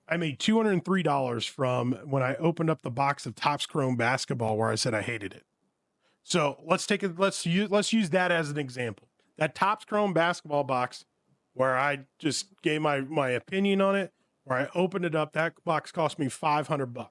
I made $203 from when I opened up the box of Topps Chrome basketball where I said I hated it. So let's use that as an example. That Topps Chrome basketball box where I just gave my opinion on it, where I opened it up, that box cost me $500.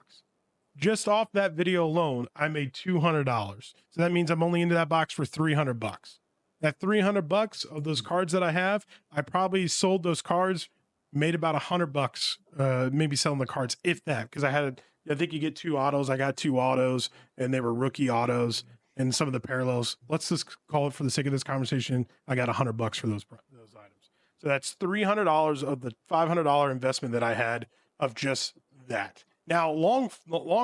Just off that video alone, I made $200. So that means I'm only into that box for $300. That $300 of those cards that I have, I probably sold those cards, made about $100, maybe selling the cards, if that, because I think you get 2 autos. I got 2 autos, and they were rookie autos, and some of the parallels. Let's just call it, for the sake of this conversation, I got $100 for those items. So that's $300 of the $500 investment that I had of just that. Now, long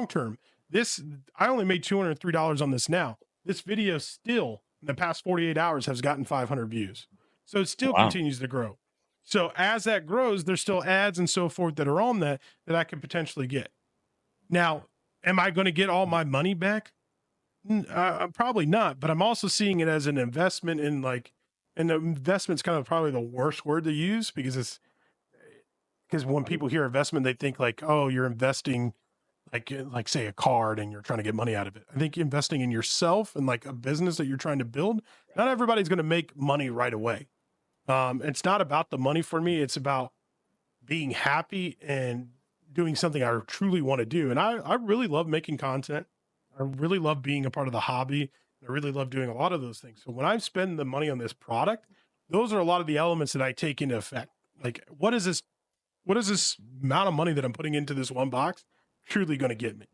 term, I only made $203 on this now. This video still, in the past 48 hours, has gotten 500 views. So it still continues to grow. So as that grows, there's still ads and so forth that are on that I could potentially get. Now, am I going to get all my money back? Probably not, but I'm also seeing it as an investment and the investment's kind of probably the worst word to use, because when people hear investment, they think like, oh, you're investing like say a card and you're trying to get money out of it. I think investing in yourself and like a business that you're trying to build, not everybody's going to make money right away. It's not about the money for me. It's about being happy and doing something I truly want to do. And I really love making content. I really love being a part of the hobby. I really love doing a lot of those things. So when I spend the money on this product, those are a lot of the elements that I take into effect. Like, what is this amount of money that I'm putting into this one box truly going to get me?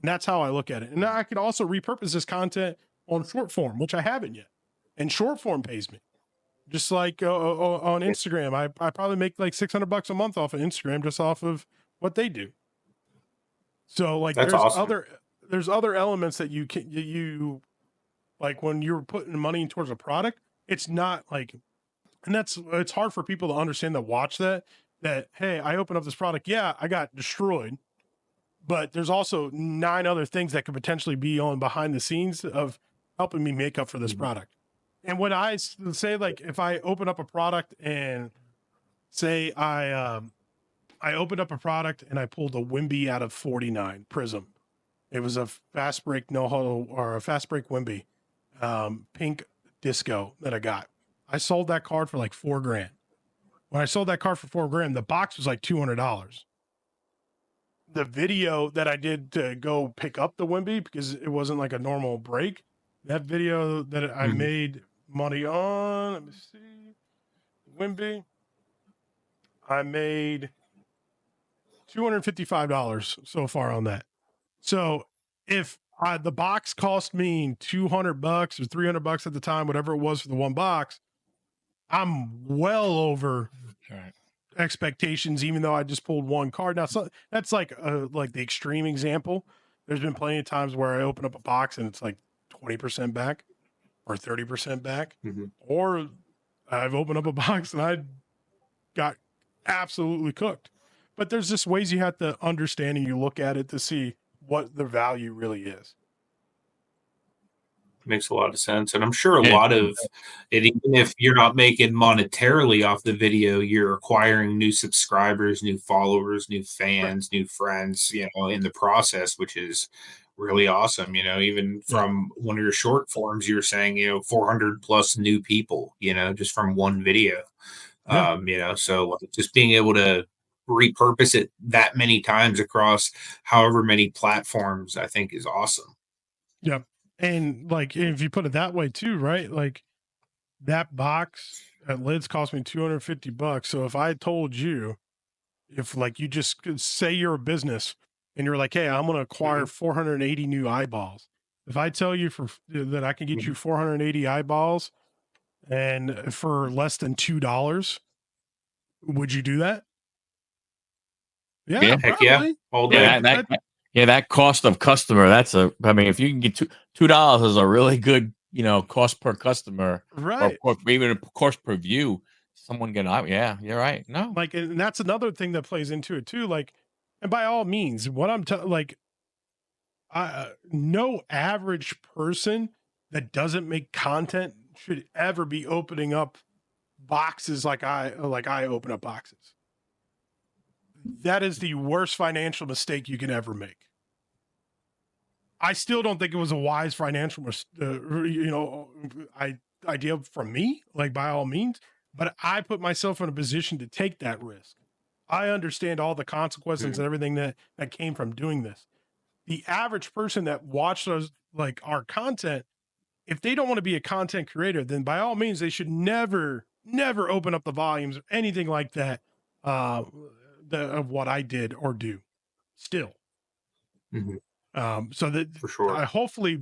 And that's how I look at it. And I could also repurpose this content on short form, which I haven't yet. And short form pays me. Just like on Instagram, I probably make like $600 a month off of Instagram, just off of what they do. So like, that's awesome. There's other elements that you like when you're putting money towards a product. It's not like, and it's hard for people to understand that watch that, hey, I opened up this product. Yeah, I got destroyed, but there's also 9 other things that could potentially be on behind the scenes of helping me make up for this product. And when I say, like, if I open up a product and say I opened up a product and I pulled a Wimby out of 49 Prism. It was a fast break no huddle, or a fast break Wimby, pink disco that I got. I sold that card for like $4,000. When I sold that card for $4,000, the box was like $200. The video that I did to go pick up the Wimby, because it wasn't like a normal break, that video that I made money on, let me see, Wimby, I made $255 so far on that. So if the box cost me $200 or $300 at the time, whatever it was for the one box, I'm well over expectations, even though I just pulled one card. Now, so that's like the extreme example. There's been plenty of times where I open up a box and it's like 20% back or 30% back, or I've opened up a box and I got absolutely cooked. But there's just ways you have to understand, and you look at it to see what the value really is. Makes a lot of sense. And I'm sure a lot of it, even if you're not making monetarily off the video, you're acquiring new subscribers, new followers, new fans, new friends, in the process, which is really awesome. Even from one of your short forms, you're saying, 400 plus new people, just from one video. So just being able to repurpose it that many times across however many platforms, I think is awesome. Yeah. And like, if you put it that way too, right? Like, that box at Lids cost me $250. So if I told you, if like you just say you're a business and you're like, hey, I'm going to acquire 480 new eyeballs, If I tell you that I can get you 480 eyeballs and for less than $2, would you do that? Yeah, Heck yeah, probably. all day. That cost of customer. I mean, if you can get $2 is a really good, cost per customer, right? or even a cost per view. Someone get out. Yeah, you're right. No, Like, and that's another thing that plays into it too. Like, and by all means, what I'm like, no average person that doesn't make content should ever be opening up boxes like I open up boxes. That is the worst financial mistake you can ever make. I still don't think it was a wise financial idea from me, like by all means, but I put myself in a position to take that risk. I understand all the consequences and everything that came from doing this. The average person that watched us, like our content, if they don't want to be a content creator, then by all means, they should never open up the volumes or anything like that of what I did or do still. So that For sure. Hopefully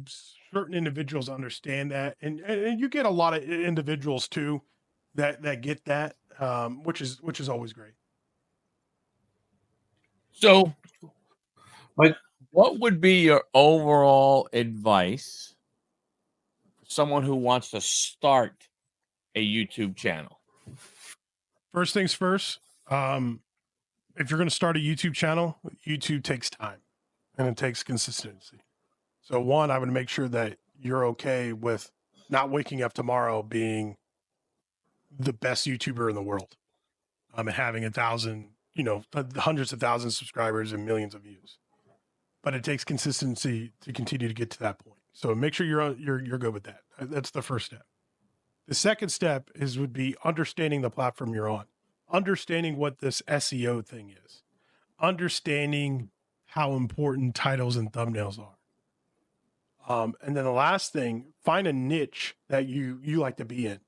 certain individuals understand that, and you get a lot of individuals too that get that, which is always great. So, Like, what would be your overall advice for someone who wants to start a YouTube channel? First things first, if you're going to start a YouTube channel, YouTube takes time and it takes consistency. So one, I would make sure that you're okay with not waking up tomorrow being the best YouTuber in the world, and having 1,000, hundreds of thousands of subscribers and millions of views. But it takes consistency to continue to get to that point. So make sure you're good with that. That's the first step. The second step would be understanding the platform you're on, understanding what this SEO thing is, understanding how important titles and thumbnails are. And then the last thing, find a niche that you like to be in.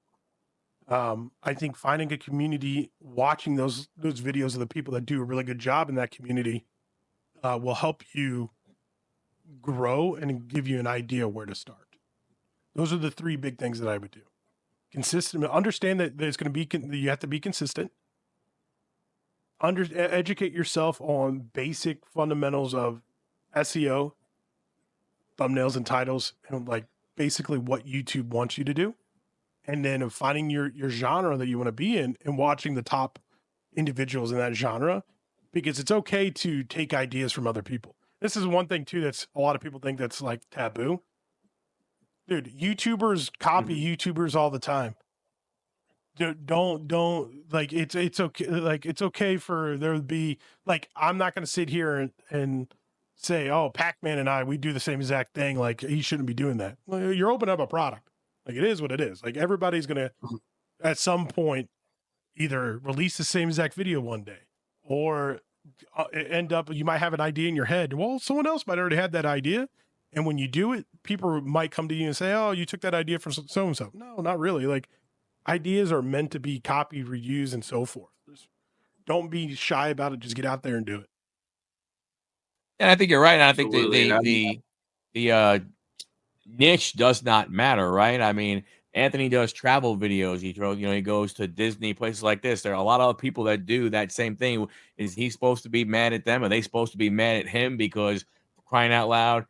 I think finding a community, watching those videos of the people that do a really good job in that community will help you grow and give you an idea where to start. Those are the three big things that I would do. Consistent, understand that there's going to be, you have to be consistent. Educate yourself on basic fundamentals of SEO, thumbnails and titles, and like basically what YouTube wants you to do. And then finding your genre that you want to be in and watching the top individuals in that genre, because it's okay to take ideas from other people. This is one thing too, that's a lot of people think that's like taboo. Dude, YouTubers copy YouTubers all the time. Don't like, it's okay. Like, it's okay for there to be, like, I'm not going to sit here and say, oh, Pac-Man we do the same exact thing. Like, he shouldn't be doing that. Well, you're opening up a product. Like, it is what it is. Like, everybody's going to, at some point, either release the same exact video one day or end up, you might have an idea in your head. Well, someone else might already have that idea. And when you do it, people might come to you and say, oh, you took that idea from so-and-so. No, not really. Like, ideas are meant to be copied, reused, and so forth. Just don't be shy about it. Just get out there and do it. And I think you're right. And I think the niche does not matter, right? I mean, Anthony does travel videos. He goes to Disney, places like this. There are a lot of people that do that same thing. Is he supposed to be mad at them? Are they supposed to be mad at him because, crying out loud,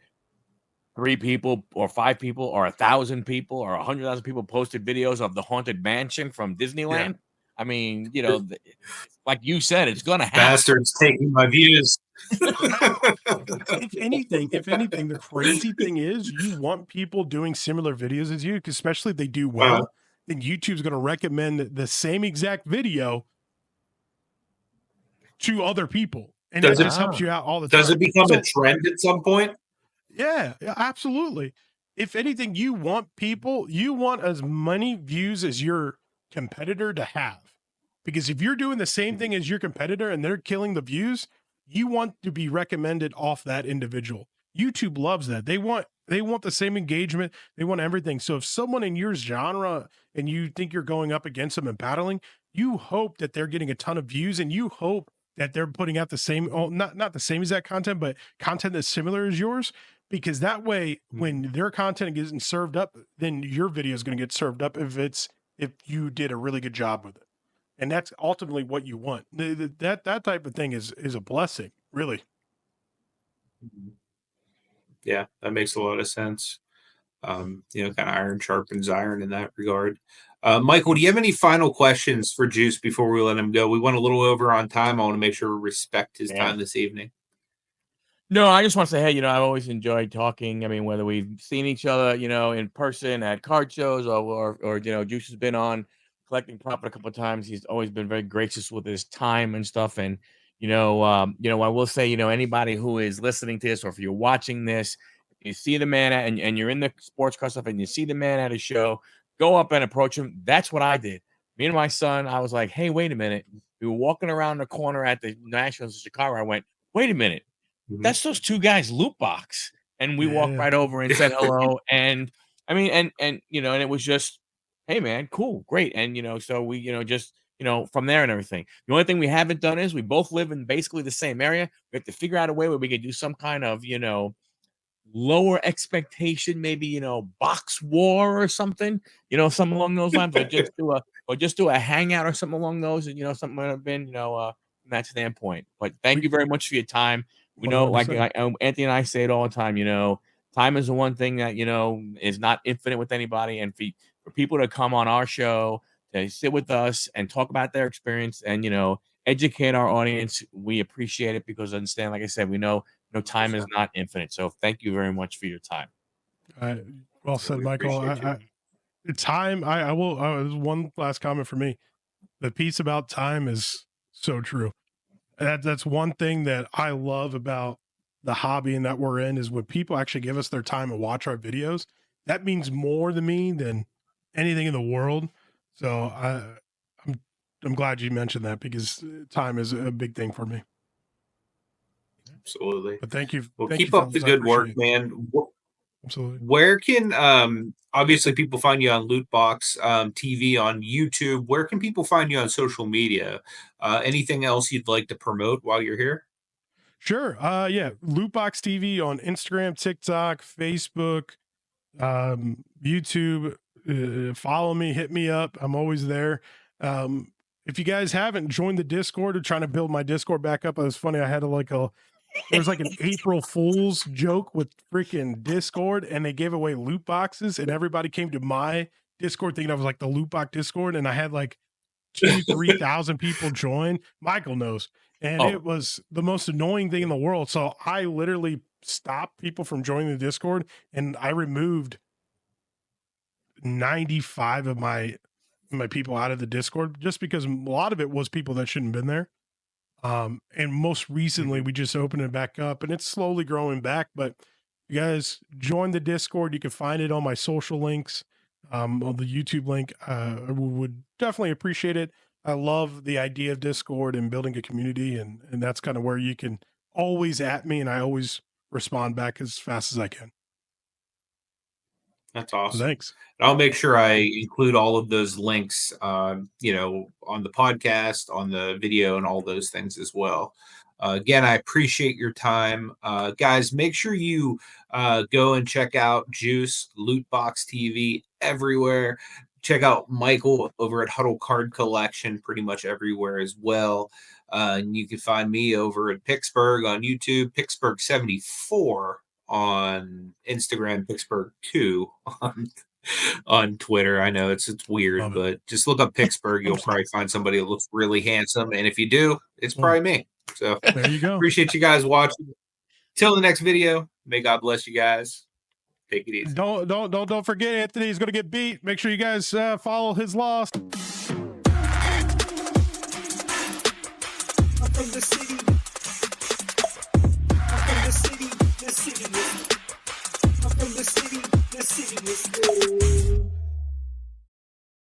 3 people or 5 people or 1,000 people or 100,000 people posted videos of the Haunted Mansion from Disneyland? Yeah. I mean, like you said, it's going to happen. Bastards taking my views. If anything, the crazy thing is you want people doing similar videos as you, especially if they do well, then YouTube's going to recommend the same exact video to other people. And that just helps you out all the time. Does it become a trend at some point? Yeah, absolutely. If anything, you want as many views as your competitor to have. Because if you're doing the same thing as your competitor and they're killing the views, you want to be recommended off that individual. YouTube loves that. They want the same engagement. They want everything. So if someone in your genre and you think you're going up against them and battling, you hope that they're getting a ton of views, and you hope that they're putting out the same, not the same exact content, but content that's similar as yours, because that way when their content gets served up, then your video is going to get served up if you did a really good job with it. And that's ultimately what you want. That type of thing is a blessing, really. Yeah, that makes a lot of sense. Kind of iron sharpens iron in that regard. Michael, do you have any final questions for Juice before we let him go? We went a little over on time. I want to make sure we respect his time this evening. No, I just want to say, hey, I've always enjoyed talking. I mean, whether we've seen each other, in person at card shows or Juice has been on Collecting Profit a couple of times. He's always been very gracious with his time and stuff. And, I will say, anybody who is listening to this, or if you're watching this, you see the man and you're in the sports car stuff and you see the man at a show, go up and approach him. That's what I did. Me and my son, I was like, hey, wait a minute. We were walking around the corner at the Nationals in Chicago. I went, wait a minute. That's those two guys, Lootbox. And we walked right over and said hello. And I mean, and it was just, hey man, cool, great. And so we, just from there and everything. The only thing we haven't done is we both live in basically the same area. We have to figure out a way where we could do some kind of, lower expectation, maybe box war or something, something along those lines, or just do a hangout or something along those, something would have been, from that standpoint. But thank you very much for your time. We know, like Anthony and I say it all the time, time is the one thing that, is not infinite with anybody. And for people to come on our show, to sit with us and talk about their experience and, educate our audience, we appreciate it, because understand, like I said, we know time is not infinite. So thank you very much for your time. Well said, Michael. Time, I will, one last comment for me. The piece about time is so true. That's one thing that I love about the hobby and that we're in, is when people actually give us their time and watch our videos. That means more to me than anything in the world. So I'm glad you mentioned that, because time is a big thing for me. Absolutely. But thank you. Well, thank keep you, up the good work, man. Absolutely. Where can obviously people find you on Lootbox TV on YouTube? Where can people find you on social media? Anything else you'd like to promote while you're here? Sure. Yeah. Lootbox TV on Instagram, TikTok, Facebook, YouTube. Follow me, hit me up. I'm always there. If you guys haven't joined the Discord, or trying to build my Discord back up, it was funny. I had there was like an April Fool's joke with freaking Discord, and they gave away loot boxes, and everybody came to my Discord thinking I was like the loot box Discord, and I had like 2,000-3,000 people join. Michael knows. And it was the most annoying thing in the world. So I literally stopped people from joining the Discord, and I removed 95 of my people out of the Discord, just because a lot of it was people that shouldn't have been there. And most recently we just opened it back up, and it's slowly growing back. But you guys join the Discord. You can find it on my social links, on the YouTube link. I would definitely appreciate it. I love the idea of Discord and building a community, and that's kind of where you can always at me, and I always respond back as fast as I can. That's awesome. So thanks. I'll make sure I include all of those links, on the podcast, on the video, and all those things as well. Again, I appreciate your time. Guys, make sure you go and check out Juice, Lootbox TV everywhere. Check out Michael over at Huddle Card Collection pretty much everywhere as well. And you can find me over at Picksburgh on YouTube, Picksburgh74 on Instagram, Picksburgh2 on Twitter. I know it's weird, but just look up Picksburgh. You'll probably find somebody that looks really handsome. And if you do, it's probably me. So there you go. Appreciate you guys watching. Till the next video, may God bless you guys. Take it easy. Don't forget, Anthony's going to get beat. Make sure you guys follow his loss. I'm from the city. I'm from the city. The city is. I'm from the city. The city is.